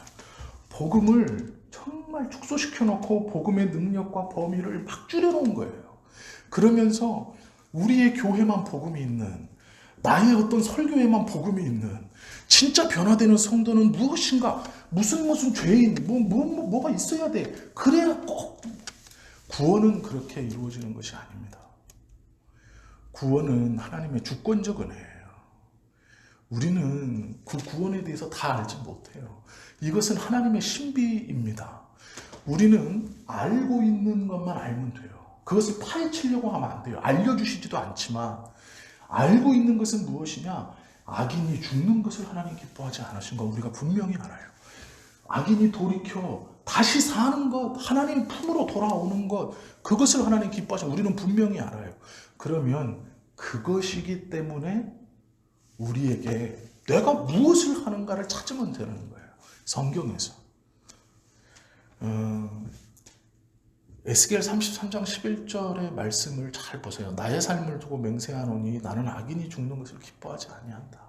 복음을 정말 축소시켜놓고 복음의 능력과 범위를 막 줄여놓은 거예요. 그러면서 우리의 교회만 복음이 있는, 나의 어떤 설교에만 복음이 있는, 진짜 변화되는 성도는 무엇인가, 무슨 죄인, 뭐가 있어야 돼. 그래야 꼭 구원은 그렇게 이루어지는 것이 아닙니다. 구원은 하나님의 주권적 은혜예요. 우리는 그 구원에 대해서 다 알지 못해요. 이것은 하나님의 신비입니다. 우리는 알고 있는 것만 알면 돼요. 그것을 파헤치려고 하면 안 돼요. 알려주시지도 않지만 알고 있는 것은 무엇이냐? 악인이 죽는 것을 하나님 기뻐하지 않으신 거 우리가 분명히 알아요. 악인이 돌이켜 다시 사는 것, 하나님 품으로 돌아오는 것, 그것을 하나님 기뻐하시는 우리는 분명히 알아요. 그러면 그것이기 때문에 우리에게 내가 무엇을 하는가를 찾으면 되는 거예요. 성경에서. 에스겔 33장 11절의 말씀을 잘 보세요. 나의 삶을 두고 맹세하노니 나는 악인이 죽는 것을 기뻐하지 아니한다.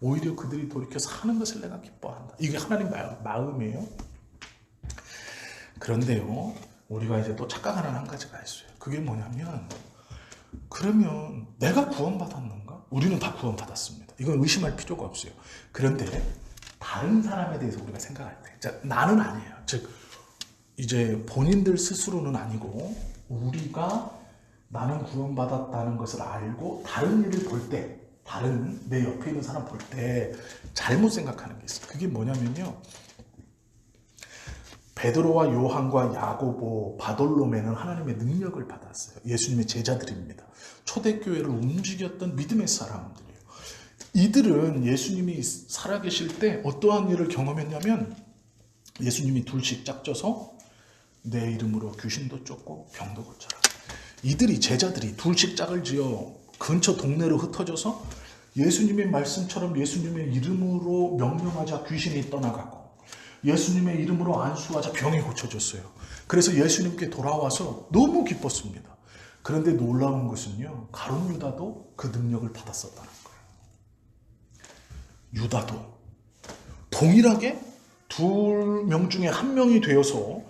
오히려 그들이 돌이켜 사는 것을 내가 기뻐한다. 이게 하나님 마음이에요. 그런데요, 우리가 이제 또 착각하는 한 가지가 있어요. 그게 뭐냐면, 그러면 내가 구원받았는가? 우리는 다 구원받았습니다. 이건 의심할 필요가 없어요. 그런데 다른 사람에 대해서 우리가 생각할 때, 자, 나는 아니에요. 즉 이제 본인들 스스로는 아니고 우리가 나는 구원받았다는 것을 알고 다른 일을 볼 때, 다른 내 옆에 있는 사람 볼 때 잘못 생각하는 게 있어요. 그게 뭐냐면요, 베드로와 요한과 야고보, 바돌로메는 하나님의 능력을 받았어요. 예수님의 제자들입니다. 초대교회를 움직였던 믿음의 사람들이에요. 이들은 예수님이 살아계실 때 어떠한 일을 경험했냐면, 예수님이 둘씩 짝져서 내 이름으로 귀신도 쫓고 병도 고쳐라. 이들이, 제자들이 둘씩 짝을 지어 근처 동네로 흩어져서 예수님의 말씀처럼 예수님의 이름으로 명령하자 귀신이 떠나가고, 예수님의 이름으로 안수하자 병이 고쳐졌어요. 그래서 예수님께 돌아와서 너무 기뻤습니다. 그런데 놀라운 것은요, 가룟 유다도 그 능력을 받았었다는 거예요. 유다도 동일하게 2명 중에 1명이 되어서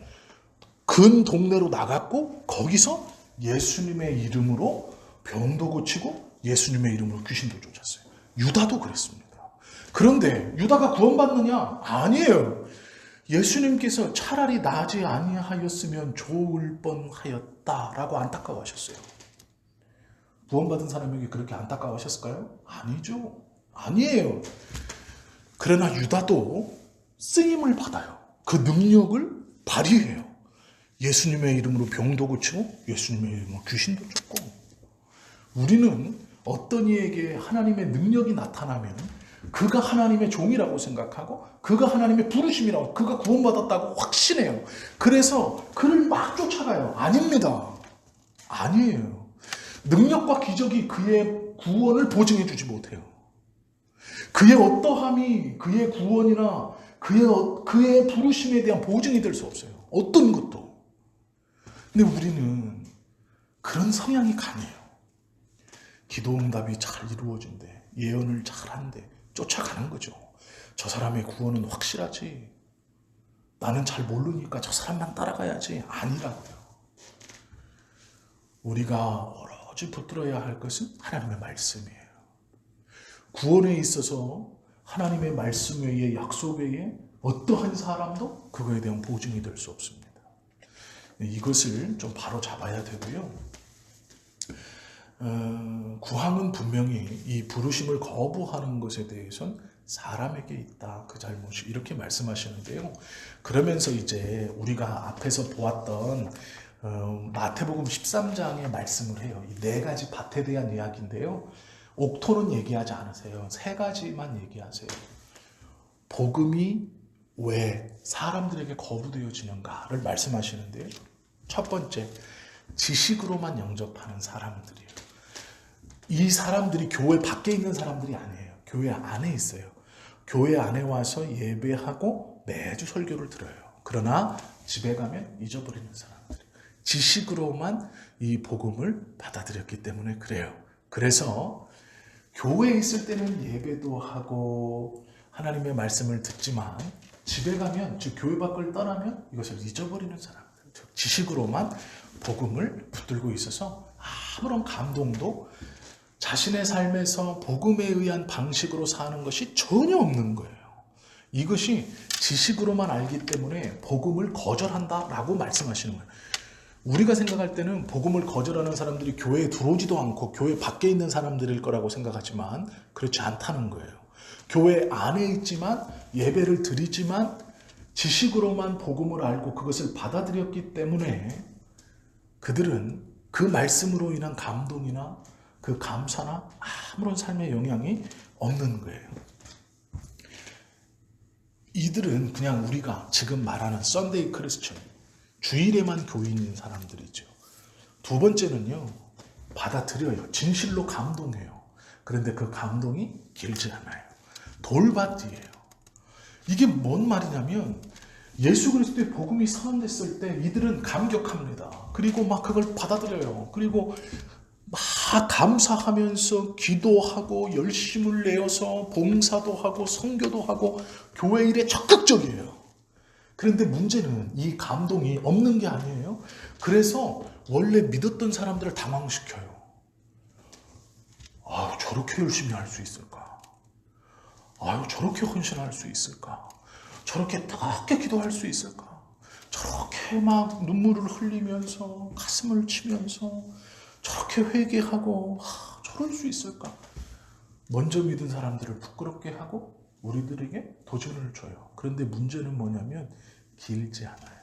근 동네로 나갔고 거기서 예수님의 이름으로 병도 고치고 예수님의 이름으로 귀신도 쫓았어요. 유다도 그랬습니다. 그런데 유다가 구원받느냐? 아니에요. 예수님께서 차라리 나지 아니하였으면 좋을 뻔하였다라고 안타까워하셨어요. 구원받은 사람에게 그렇게 안타까워하셨을까요? 아니죠. 아니에요. 그러나 유다도 쓰임을 받아요. 그 능력을 발휘해요. 예수님의 이름으로 병도 고치고 예수님의 이름으로 귀신도 쫓고. 우리는 어떤 이에게 하나님의 능력이 나타나면 그가 하나님의 종이라고 생각하고 그가 하나님의 부르심이라고, 그가 구원받았다고 확신해요. 그래서 그를 막 쫓아가요. 아닙니다. 아니에요. 능력과 기적이 그의 구원을 보증해 주지 못해요. 그의 어떠함이 그의 구원이나 그의 부르심에 대한 보증이 될 수 없어요. 어떤 것도. 근데 우리는 그런 성향이 강해요. 기도응답이 잘 이루어진대, 예언을 잘한대, 쫓아가는 거죠. 저 사람의 구원은 확실하지. 나는 잘 모르니까 저 사람만 따라가야지. 아니라고요. 우리가 오로지 붙들어야 할 것은 하나님의 말씀이에요. 구원에 있어서 하나님의 말씀 외에, 약속 외에 어떠한 사람도 그거에 대한 보증이 될 수 없습니다. 이것을 좀 바로 잡아야 되고요. 구항은 분명히 이 부르심을 거부하는 것에 대해서는 사람에게 있다, 그 잘못이, 이렇게 말씀하시는데요. 그러면서 이제 우리가 앞에서 보았던 마태복음 13장의 말씀을 해요. 이 4가지 밭에 대한 이야기인데요. 옥토는 얘기하지 않으세요. 3가지만 얘기하세요. 복음이 왜 사람들에게 거부되어지는가를 말씀하시는데요. 첫 번째, 지식으로만 영접하는 사람들이에요. 이 사람들이 교회 밖에 있는 사람들이 아니에요. 교회 안에 있어요. 교회 안에 와서 예배하고 매주 설교를 들어요. 그러나 집에 가면 잊어버리는 사람들. 지식으로만 이 복음을 받아들였기 때문에 그래요. 그래서 교회에 있을 때는 예배도 하고 하나님의 말씀을 듣지만 집에 가면, 즉 교회 밖을 떠나면 이것을 잊어버리는 사람들, 즉 지식으로만 복음을 붙들고 있어서 아무런 감동도, 자신의 삶에서 복음에 의한 방식으로 사는 것이 전혀 없는 거예요. 이것이 지식으로만 알기 때문에 복음을 거절한다라고 말씀하시는 거예요. 우리가 생각할 때는 복음을 거절하는 사람들이 교회에 들어오지도 않고 교회 밖에 있는 사람들일 거라고 생각하지만 그렇지 않다는 거예요. 교회 안에 있지만, 예배를 드리지만 지식으로만 복음을 알고 그것을 받아들였기 때문에 그들은 그 말씀으로 인한 감동이나 그 감사나 아무런 삶의 영향이 없는 거예요. 이들은 그냥 우리가 지금 말하는 썬데이 크리스천, 주일에만 교인인 사람들이죠. 두 번째는요, 받아들여요. 진실로 감동해요. 그런데 그 감동이 길지 않아요. 돌밭이에요. 이게 뭔 말이냐면 예수 그리스도의 복음이 선언됐을 때 이들은 감격합니다. 그리고 막 그걸 받아들여요. 그리고 막 감사하면서 기도하고 열심을 내어서 봉사도 하고 선교도 하고 교회 일에 적극적이에요. 그런데 문제는 이 감동이 없는 게 아니에요. 그래서 원래 믿었던 사람들을 당황시켜요. 아유, 저렇게 열심히 할 수 있을까? 아유, 저렇게 헌신할 수 있을까? 저렇게 뜨겁게 기도할 수 있을까? 저렇게 막 눈물을 흘리면서 가슴을 치면서 저렇게 회개하고 저럴 수 있을까? 먼저 믿은 사람들을 부끄럽게 하고 우리들에게 도전을 줘요. 그런데 문제는 뭐냐면 길지 않아요.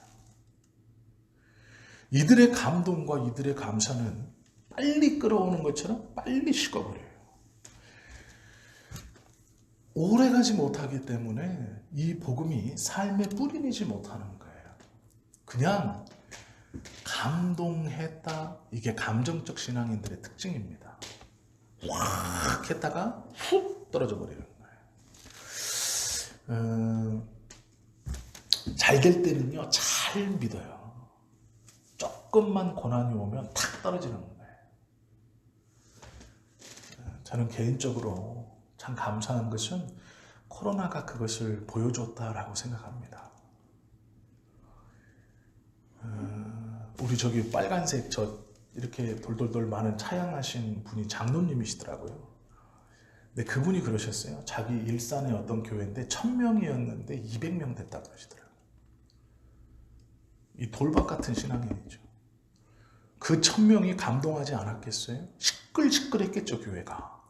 이들의 감동과 이들의 감사는 빨리 끌어오는 것처럼 빨리 식어버려요. 오래가지 못하기 때문에 이 복음이 삶에 뿌리내지 못하는 거예요. 그냥 감동했다. 이게 감정적 신앙인들의 특징입니다. 확 했다가 훅 떨어져 버리는 거예요. 잘 될 때는요, 잘 믿어요. 조금만 고난이 오면 탁 떨어지는 거예요. 저는 개인적으로 참 감사한 것은 코로나가 그것을 보여줬다라고 생각합니다. 우리 저기 빨간색 이렇게 돌돌돌 많은 차양하신 분이 장로님이시더라고요. 근데 그분이 그러셨어요. 자기 일산의 어떤 교회인데 1000명이었는데 200명 됐다고 그러시더라고요. 이 돌박 같은 신앙인이죠. 그 1000명이 감동하지 않았겠어요? 시끌시끌했겠죠, 교회가.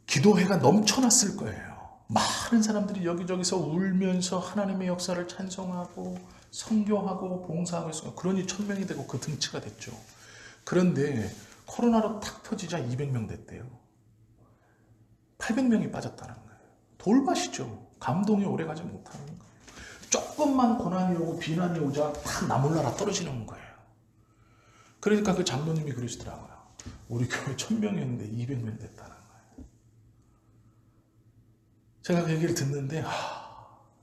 기도회가 넘쳐났을 거예요. 많은 사람들이 여기저기서 울면서 하나님의 역사를 찬송하고 선교하고 봉사하고 있어요. 그러니 1000명이 되고 그 등치가 됐죠. 그런데 코로나로 탁 터지자 200명 됐대요. 800명이 빠졌다는 거예요. 돌밭이죠. 감동이 오래가지 못하는 거예요. 조금만 고난이 오고 비난이 오자 다 나몰라라 떨어지는 거예요. 그러니까 그 장로님이 그러시더라고요. 우리 교회 1000명이었는데 200명 됐다는 거예요. 제가 그 얘기를 듣는데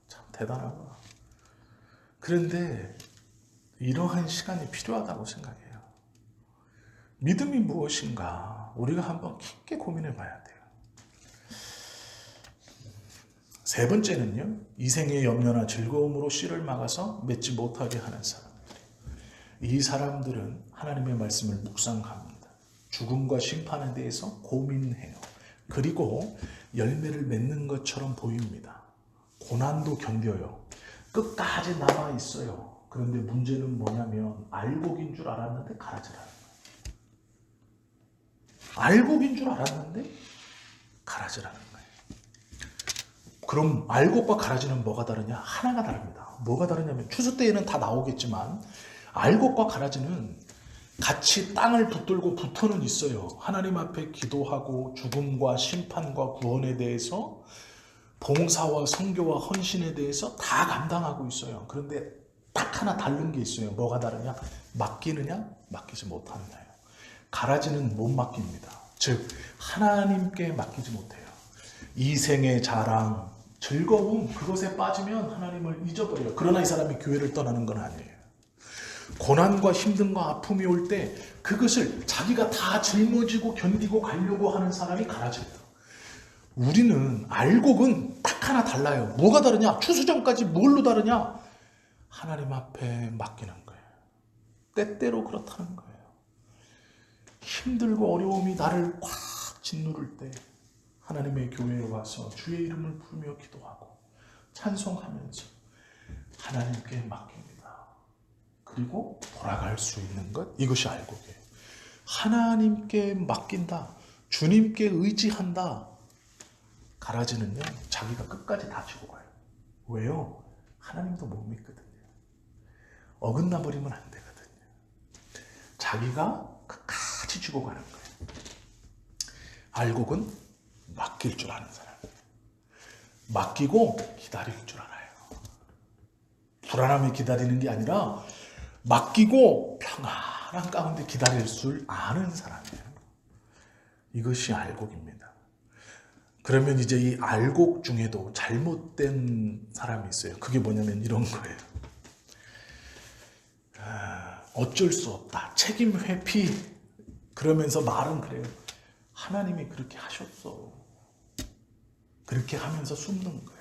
참 대단하구나. 그런데 이러한 시간이 필요하다고 생각해요. 믿음이 무엇인가 우리가 한번 깊게 고민해 봐야 돼요. 세 번째는요. 이생의 염려나 즐거움으로 씨를 막아서 맺지 못하게 하는 사람들. 이 사람들은 하나님의 말씀을 묵상합니다. 죽음과 심판에 대해서 고민해요. 그리고 열매를 맺는 것처럼 보입니다. 고난도 견뎌요. 끝까지 남아 있어요. 그런데 문제는 뭐냐면 알곡인 줄 알았는데 가라지라는 거예요. 알곡인 줄 알았는데 가라지라는 거예요. 그럼 알곡과 가라지는 뭐가 다르냐? 하나가 다릅니다. 뭐가 다르냐면 추수 때에는 다 나오겠지만 알곡과 가라지는 같이 땅을 붙들고 붙어는 있어요. 하나님 앞에 기도하고 죽음과 심판과 구원에 대해서 봉사와 선교와 헌신에 대해서 다 감당하고 있어요. 그런데 딱 하나 다른 게 있어요. 뭐가 다르냐? 맡기느냐? 맡기지 못하느냐요. 가라지는 못 맡깁니다. 즉 하나님께 맡기지 못해요. 이생의 자랑, 즐거움 그것에 빠지면 하나님을 잊어버려요. 그러나 이 사람이 교회를 떠나는 건 아니에요. 고난과 힘듦과 아픔이 올 때 그것을 자기가 다 짊어지고 견디고 가려고 하는 사람이 가라지예요. 우리는 알곡은 딱 하나 달라요. 뭐가 다르냐? 추수전까지 뭘로 다르냐? 하나님 앞에 맡기는 거예요. 때때로 그렇다는 거예요. 힘들고 어려움이 나를 꽉 짓누를 때 하나님의 교회에 와서 주의 이름을 부르며 기도하고 찬송하면서 하나님께 맡깁니다. 그리고 돌아갈 수 있는 것, 이것이 알곡이에요. 하나님께 맡긴다. 주님께 의지한다. 가라지는요, 자기가 끝까지 다 지고 가요. 왜요? 하나님도 못 믿거든요. 어긋나 버리면 안 되거든요. 자기가 끝까지 지고 가는 거예요. 알곡은 맡길 줄 아는 사람이에요. 맡기고 기다릴 줄 알아요. 불안함에 기다리는 게 아니라 맡기고 평안한 가운데 기다릴 줄 아는 사람이에요. 이것이 알곡입니다. 그러면 이제 이 알곡 중에도 잘못된 사람이 있어요. 그게 뭐냐면 이런 거예요. 어쩔 수 없다. 책임 회피. 그러면서 말은 그래요. 하나님이 그렇게 하셨어. 그렇게 하면서 숨는 거예요.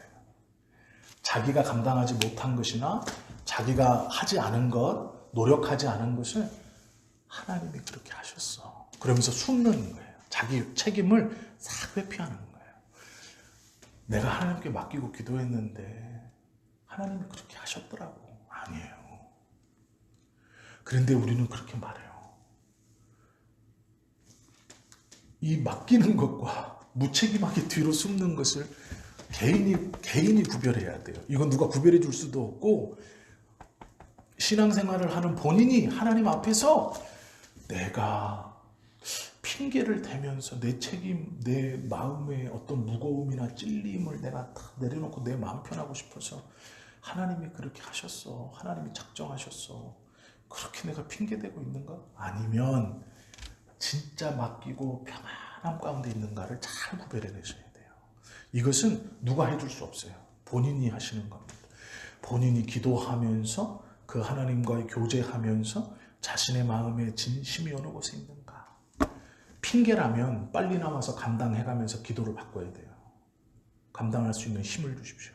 자기가 감당하지 못한 것이나 자기가 하지 않은 것, 노력하지 않은 것을 하나님이 그렇게 하셨어. 그러면서 숨는 거예요. 자기 책임을 싹 회피하는 거예요. 내가 하나님께 맡기고 기도했는데 하나님이 그렇게 하셨더라고. 아니에요. 그런데 우리는 그렇게 말해요. 이 맡기는 것과 무책임하게 뒤로 숨는 것을 개인이 구별해야 돼요. 이건 누가 구별해 줄 수도 없고 신앙생활을 하는 본인이 하나님 앞에서 내가 핑계를 대면서 내 책임, 내 마음의 어떤 무거움이나 찔림을 내가 다 내려놓고 내 마음 편하고 싶어서 하나님이 그렇게 하셨어. 하나님이 작정하셨어. 그렇게 내가 핑계대고 있는가? 아니면 진짜 맡기고 평안함 가운데 있는가를 잘 구별해내셔야 돼요. 이것은 누가 해줄 수 없어요. 본인이 하시는 겁니다. 본인이 기도하면서 그 하나님과의 교제하면서 자신의 마음에 진심이 어느 곳에 있는가. 핑계라면 빨리 나와서 감당해가면서 기도를 바꿔야 돼요. 감당할 수 있는 힘을 주십시오.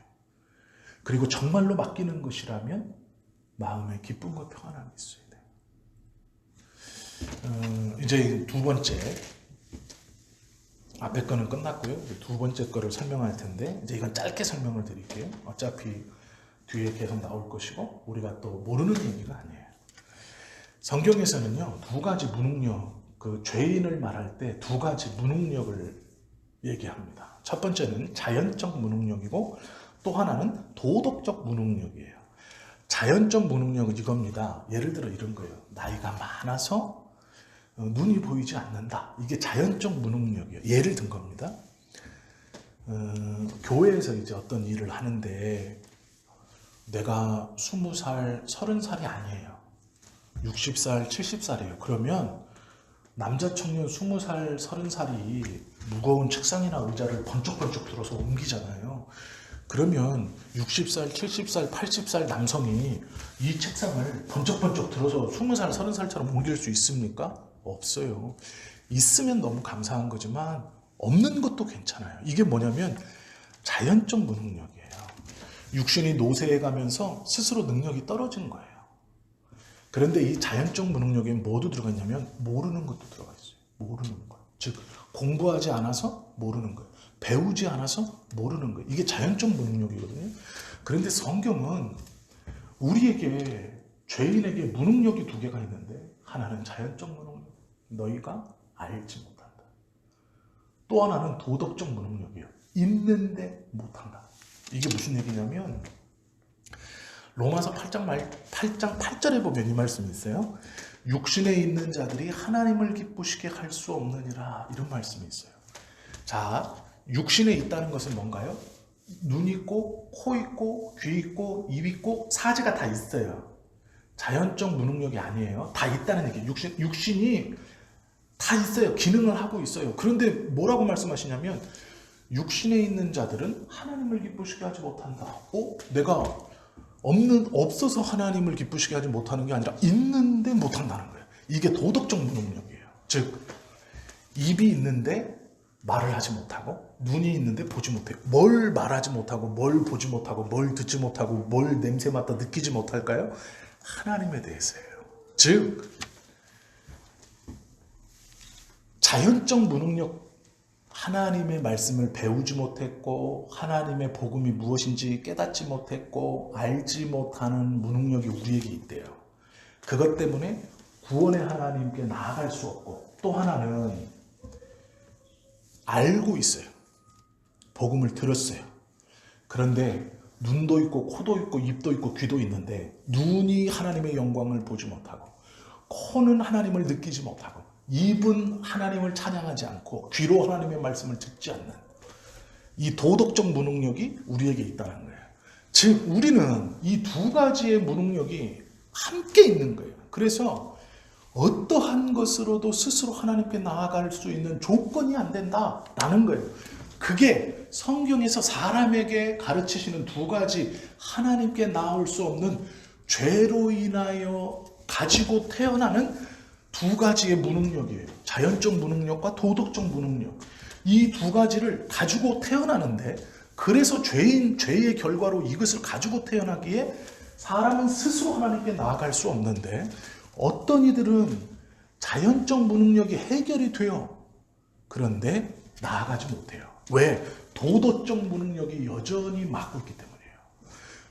그리고 정말로 맡기는 것이라면 마음에 기쁨과 평안함이 있어야 돼요. 이제 두 번째, 앞에 거는 끝났고요. 두 번째 거를 설명할 텐데 이제 이건 짧게 설명을 드릴게요. 어차피 뒤에 계속 나올 것이고 우리가 또 모르는 얘기가 아니에요. 성경에서는요, 두 가지 무능력, 그 죄인을 말할 때 두 가지 무능력을 얘기합니다. 첫 번째는 자연적 무능력이고 또 하나는 도덕적 무능력이에요. 자연적 무능력은 이겁니다. 예를 들어 이런 거예요. 나이가 많아서 눈이 보이지 않는다. 이게 자연적 무능력이에요. 예를 든 겁니다. 교회에서 이제 어떤 일을 하는데 내가 20살, 30살이 아니에요. 60살, 70살이에요. 그러면 남자 청년 20살, 30살이 무거운 책상이나 의자를 번쩍번쩍 들어서 옮기잖아요. 그러면 60살, 70살, 80살 남성이 이 책상을 번쩍번쩍 들어서 20살, 30살처럼 옮길 수 있습니까? 없어요. 있으면 너무 감사한 거지만 없는 것도 괜찮아요. 이게 뭐냐면 자연적 무능력이에요. 육신이 노쇠해 가면서 스스로 능력이 떨어진 거예요. 그런데 이 자연적 무능력에 뭐도 들어가 있냐면 모르는 것도 들어가 있어요. 모르는 거. 즉 공부하지 않아서 모르는 거예요. 배우지 않아서 모르는 거예요. 이게 자연적 무능력이거든요. 그런데 성경은 우리에게 죄인에게 무능력이 두 개가 있는데 하나는 자연적 무능력. 너희가 알지 못한다. 또 하나는 도덕적 무능력이에요. 있는데 못한다. 이게 무슨 얘기냐면 로마서 8장 8절에 보면 이 말씀이 있어요. 육신에 있는 자들이 하나님을 기쁘시게 할 수 없느니라. 이런 말씀이 있어요. 자, 육신에 있다는 것은 뭔가요? 눈 있고 코 있고 귀 있고 입 있고 사지가 다 있어요. 자연적 무능력이 아니에요. 다 있다는 얘기예요. 육신이 다 있어요. 기능을 하고 있어요. 그런데 뭐라고 말씀하시냐면 육신에 있는 자들은 하나님을 기쁘시게 하지 못한다. 내가 없어서 하나님을 기쁘시게 하지 못하는 게 아니라 있는데 못한다는 거예요. 이게 도덕적 무능력이에요. 즉 입이 있는데 말을 하지 못하고 눈이 있는데 보지 못해요. 뭘 말하지 못하고 뭘 보지 못하고 뭘 듣지 못하고 뭘 냄새 맡아 느끼지 못할까요? 하나님에 대해서예요. 즉 자연적 무능력, 하나님의 말씀을 배우지 못했고 하나님의 복음이 무엇인지 깨닫지 못했고 알지 못하는 무능력이 우리에게 있대요. 그것 때문에 구원의 하나님께 나아갈 수 없고 또 하나는 알고 있어요. 복음을 들었어요. 그런데 눈도 있고 코도 있고 입도 있고 귀도 있는데 눈이 하나님의 영광을 보지 못하고 코는 하나님을 느끼지 못하고 입은 하나님을 찬양하지 않고 귀로 하나님의 말씀을 듣지 않는 이 도덕적 무능력이 우리에게 있다는 거예요. 즉 우리는 이 두 가지의 무능력이 함께 있는 거예요. 그래서 어떠한 것으로도 스스로 하나님께 나아갈 수 있는 조건이 안 된다라는 거예요. 그게 성경에서 사람에게 가르치시는 두 가지 하나님께 나올 수 없는 죄로 인하여 가지고 태어나는 두 가지의 무능력이에요. 자연적 무능력과 도덕적 무능력. 이 두 가지를 가지고 태어나는데 그래서 죄의 결과로 이것을 가지고 태어나기에 사람은 스스로 하나님께 나아갈 수 없는데 어떤 이들은 자연적 무능력이 해결이 돼요. 그런데 나아가지 못해요. 왜? 도덕적 무능력이 여전히 막고 있기 때문이에요.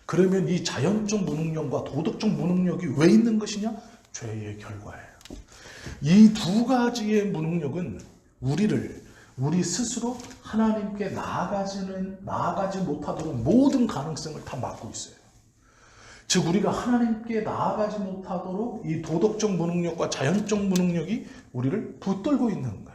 그러면 이 자연적 무능력과 도덕적 무능력이 왜 있는 것이냐? 죄의 결과예요. 이 두 가지의 무능력은 우리 스스로 하나님께 나아가지 못하도록 모든 가능성을 다 막고 있어요. 즉 우리가 하나님께 나아가지 못하도록 이 도덕적 무능력과 자연적 무능력이 우리를 붙들고 있는 거예요.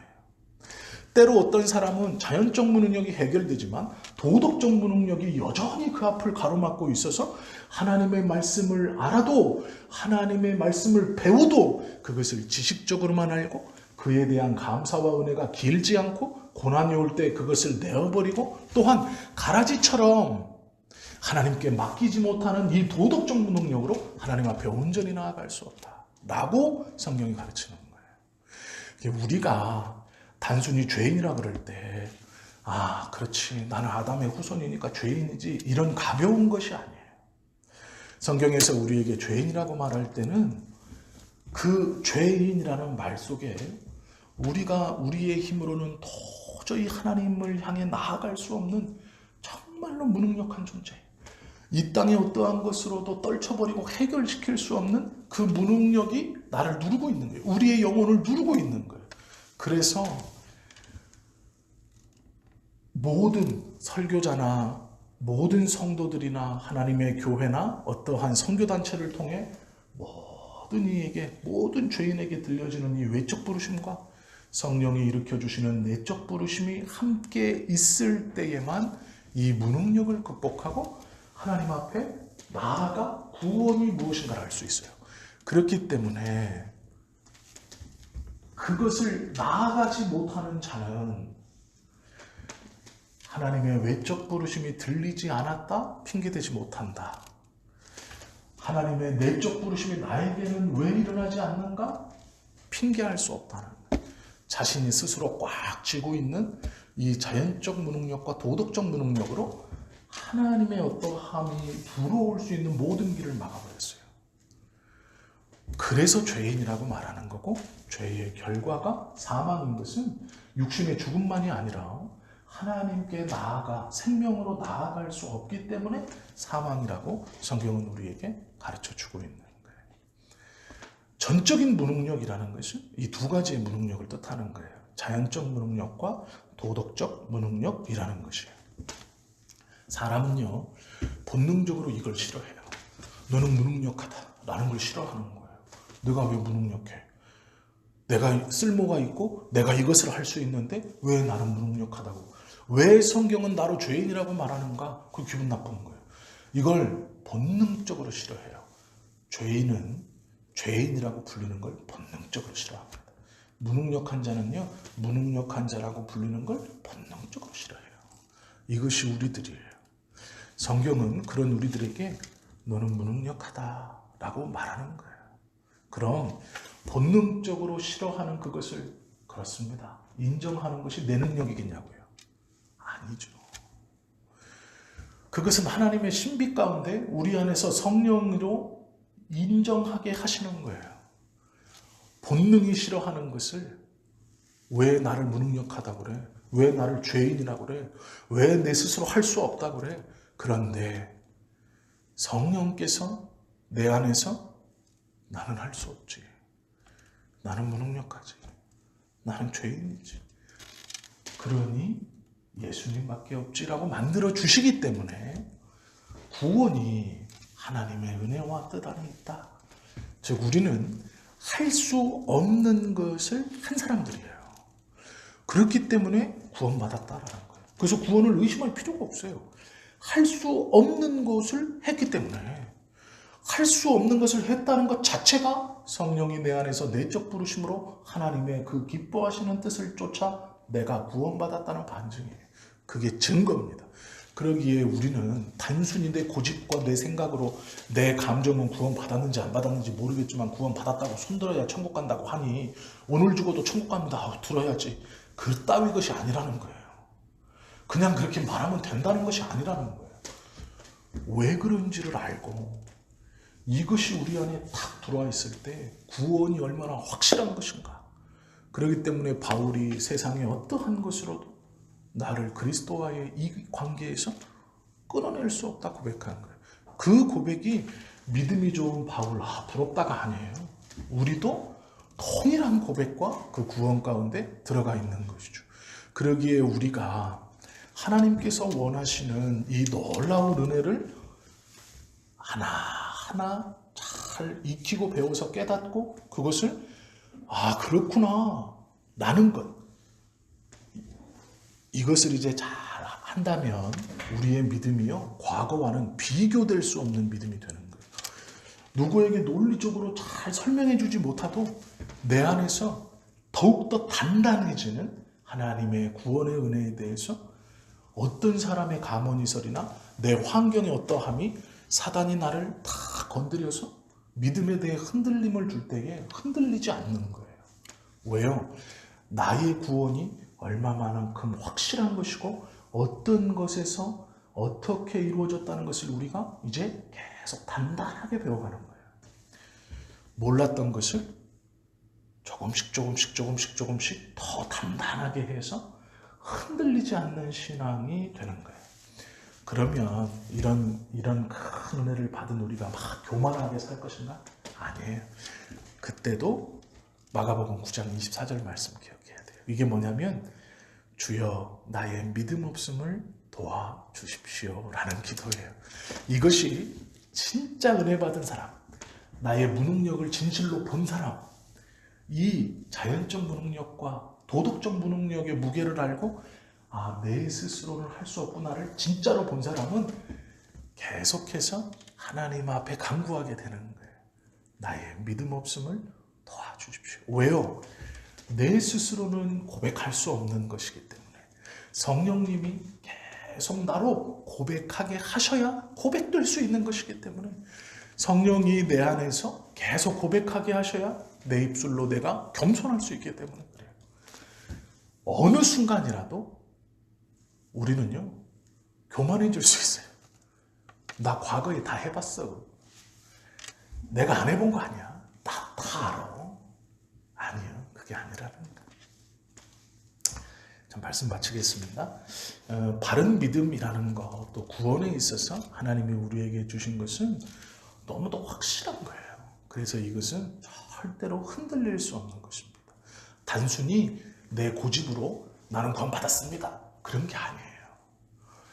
때로 어떤 사람은 자연적 무능력이 해결되지만 도덕적 무능력이 여전히 그 앞을 가로막고 있어서 하나님의 말씀을 알아도 하나님의 말씀을 배워도 그것을 지식적으로만 알고 그에 대한 감사와 은혜가 길지 않고 고난이 올 때 그것을 내어버리고 또한 가라지처럼 하나님께 맡기지 못하는 이 도덕적 무능력으로 하나님 앞에 온전히 나아갈 수 없다라고 성경이 가르치는 거예요. 우리가 단순히 죄인이라 그럴 때 아, 그렇지. 나는 아담의 후손이니까 죄인이지. 이런 가벼운 것이 아니에요. 성경에서 우리에게 죄인이라고 말할 때는 그 죄인이라는 말 속에 우리가 우리의 힘으로는 도저히 하나님을 향해 나아갈 수 없는 정말로 무능력한 존재. 이 땅의 어떠한 것으로도 떨쳐버리고 해결시킬 수 없는 그 무능력이 나를 누르고 있는 거예요. 우리의 영혼을 누르고 있는 거예요. 그래서 모든 설교자나 모든 성도들이나 하나님의 교회나 어떠한 선교단체를 통해 모든 이에게, 모든 죄인에게 들려지는 이 외적 부르심과 성령이 일으켜주시는 내적 부르심이 함께 있을 때에만 이 무능력을 극복하고 하나님 앞에 나아가 구원이 무엇인가를 알 수 있어요. 그렇기 때문에 그것을 나아가지 못하는 자는 하나님의 외적 부르심이 들리지 않았다? 핑계대지 못한다. 하나님의 내적 부르심이 나에게는 왜 일어나지 않는가? 핑계할 수 없다는 거예요. 자신이 스스로 꽉 쥐고 있는 이 자연적 무능력과 도덕적 무능력으로 하나님의 어떠함이 불어올 수 있는 모든 길을 막아버렸어요. 그래서 죄인이라고 말하는 거고, 죄의 결과가 사망인 것은 육신의 죽음만이 아니라 하나님께 나아가 생명으로 나아갈 수 없기 때문에 사망이라고 성경은 우리에게 가르쳐 주고 있는 거예요. 전적인 무능력이라는 것은 이 두 가지의 무능력을 뜻하는 거예요. 자연적 무능력과 도덕적 무능력이라는 것이에요. 사람은요, 본능적으로 이걸 싫어해요. 너는 무능력하다라는 걸 싫어하는 거예요. 내가 왜 무능력해? 내가 쓸모가 있고 내가 이것을 할 수 있는데 왜 나는 무능력하다고? 왜 성경은 나를 죄인이라고 말하는가? 그 기분 나쁜 거예요. 이걸 본능적으로 싫어해요. 죄인은 죄인이라고 불리는 걸 본능적으로 싫어합니다. 무능력한 자는요, 무능력한 자라고 불리는 걸 본능적으로 싫어해요. 이것이 우리들이에요. 성경은 그런 우리들에게 너는 무능력하다라고 말하는 거예요. 그럼 본능적으로 싫어하는 그것을 그렇습니다. 인정하는 것이 내 능력이겠냐고요? 아니죠. 그것은 하나님의 신비 가운데 우리 안에서 성령으로 인정하게 하시는 거예요. 본능이 싫어하는 것을 왜 나를 무능력하다고 그래? 왜 나를 죄인이라고 그래? 왜 내 스스로 할 수 없다고 그래? 그런데 성령께서 내 안에서 나는 할 수 없지. 나는 무능력하지. 나는 죄인이지. 그러니 예수님밖에 없지라고 만들어 주시기 때문에 구원이 하나님의 은혜와 뜻 안에 있다. 즉 우리는 할 수 없는 것을 한 사람들이에요. 그렇기 때문에 구원받았다라는 거예요. 그래서 구원을 의심할 필요가 없어요. 할 수 없는 것을 했기 때문에 할 수 없는 것을 했다는 것 자체가 성령이 내 안에서 내적 부르심으로 하나님의 그 기뻐하시는 뜻을 쫓아 내가 구원받았다는 반증이에요. 그게 증거입니다. 그러기에 우리는 단순히 내 고집과 내 생각으로 내 감정은 구원받았는지 안 받았는지 모르겠지만 구원받았다고 손들어야 천국 간다고 하니 오늘 죽어도 천국 갑니다. 들어야지. 그 따위 것이 아니라는 거예요. 그냥 그렇게 말하면 된다는 것이 아니라는 거예요. 왜 그런지를 알고 이것이 우리 안에 탁 들어와 있을 때 구원이 얼마나 확실한 것인가. 그렇기 때문에 바울이 세상의 어떠한 것으로도 나를 그리스도와의 이 관계에서 끊어낼 수 없다 고백한 거예요. 그 고백이 믿음이 좋은 바울, 부럽다가 아니에요. 우리도 동일한 고백과 그 구원 가운데 들어가 있는 것이죠. 그러기에 우리가 하나님께서 원하시는 이 놀라운 은혜를 하나하나 잘 익히고 배워서 깨닫고 그것을 그렇구나 나는 것 이것을 이제 잘 한다면 우리의 믿음이요 과거와는 비교될 수 없는 믿음이 되는 거예요. 누구에게 논리적으로 잘 설명해 주지 못하도 내 안에서 더욱더 단단해지는 하나님의 구원의 은혜에 대해서 어떤 사람의 가문이설이나 내 환경의 어떠함이 사단이 나를 다 건드려서 믿음에 대해 흔들림을 줄 때에 흔들리지 않는 거예요. 왜요? 나의 구원이 얼마만큼 확실한 것이고 어떤 것에서 어떻게 이루어졌다는 것을 우리가 이제 계속 단단하게 배워가는 거예요. 몰랐던 것을 조금씩 더 단단하게 해서 흔들리지 않는 신앙이 되는 거예요. 그러면 이런 큰 은혜를 받은 우리가 막 교만하게 살 것인가? 아니에요. 그때도 마가복음 9장 24절 말씀 기억해야 돼요. 이게 뭐냐면 주여 나의 믿음 없음을 도와주십시오 라는 기도예요. 이것이 진짜 은혜 받은 사람, 나의 무능력을 진실로 본 사람, 이 자연적 무능력과 도덕적 무능력의 무게를 알고 내 스스로는 할 수 없구나를 진짜로 본 사람은 계속해서 하나님 앞에 간구하게 되는 거예요. 나의 믿음 없음을 도와주십시오. 왜요? 내 스스로는 고백할 수 없는 것이기 때문에 성령님이 계속 나로 고백하게 하셔야 고백될 수 있는 것이기 때문에 성령이 내 안에서 계속 고백하게 하셔야 내 입술로 내가 겸손할 수 있기 때문에 그래요. 어느 순간이라도 우리는요 교만해질 수 있어요. 나 과거에 다 해봤어. 내가 안 해본 거 아니야. 다 알아. 아니요. 그게 아니라는 거예요. 자, 말씀 마치겠습니다. 바른 믿음이라는 것, 또 구원에 있어서 하나님이 우리에게 주신 것은 너무도 확실한 거예요. 그래서 이것은 절대로 흔들릴 수 없는 것입니다. 단순히 내 고집으로 나는 구원받았습니다. 그런 게 아니에요.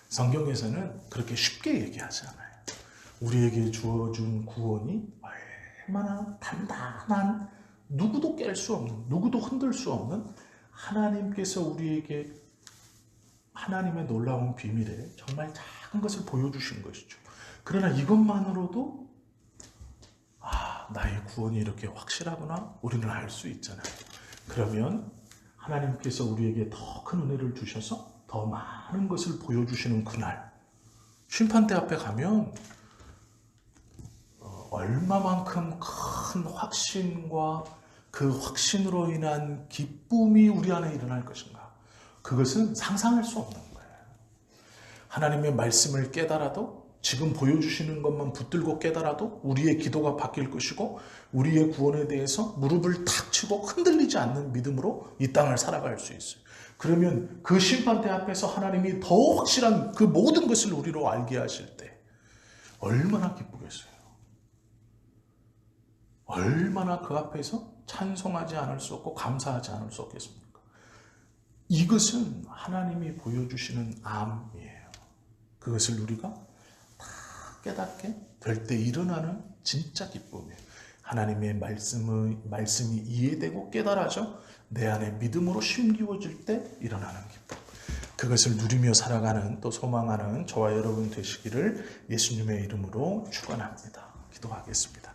성경에서는 그렇게 쉽게 얘기하지 않아요. 우리에게 주어준 구원이 얼마나 단단한, 누구도 깰 수 없는, 누구도 흔들 수 없는 하나님께서 우리에게 하나님의 놀라운 비밀에 정말 작은 것을 보여주신 것이죠. 그러나 이것만으로도 나의 구원이 이렇게 확실하구나 우리는 알 수 있잖아요. 그러면 하나님께서 우리에게 더 큰 은혜를 주셔서 더 많은 것을 보여주시는 그날 심판대 앞에 가면 얼마만큼 큰 확신과 그 확신으로 인한 기쁨이 우리 안에 일어날 것인가, 그것은 상상할 수 없는 거예요. 하나님의 말씀을 깨달아도, 지금 보여주시는 것만 붙들고 깨달아도 우리의 기도가 바뀔 것이고 우리의 구원에 대해서 무릎을 탁 치고 흔들리지 않는 믿음으로 이 땅을 살아갈 수 있어요. 그러면 그 심판대 앞에서 하나님이 더 확실한 그 모든 것을 우리로 알게 하실 때 얼마나 기쁘겠어요. 얼마나 그 앞에서 찬송하지 않을 수 없고 감사하지 않을 수 없겠습니까? 이것은 하나님이 보여주시는 암이에요. 그것을 우리가 다 깨닫게 될 때 일어나는 진짜 기쁨이에요. 하나님의 말씀이 이해되고 깨달아져 내 안에 믿음으로 심기워질 때 일어나는 기쁨. 그것을 누리며 살아가는, 또 소망하는 저와 여러분 되시기를 예수님의 이름으로 축원합니다. 기도하겠습니다.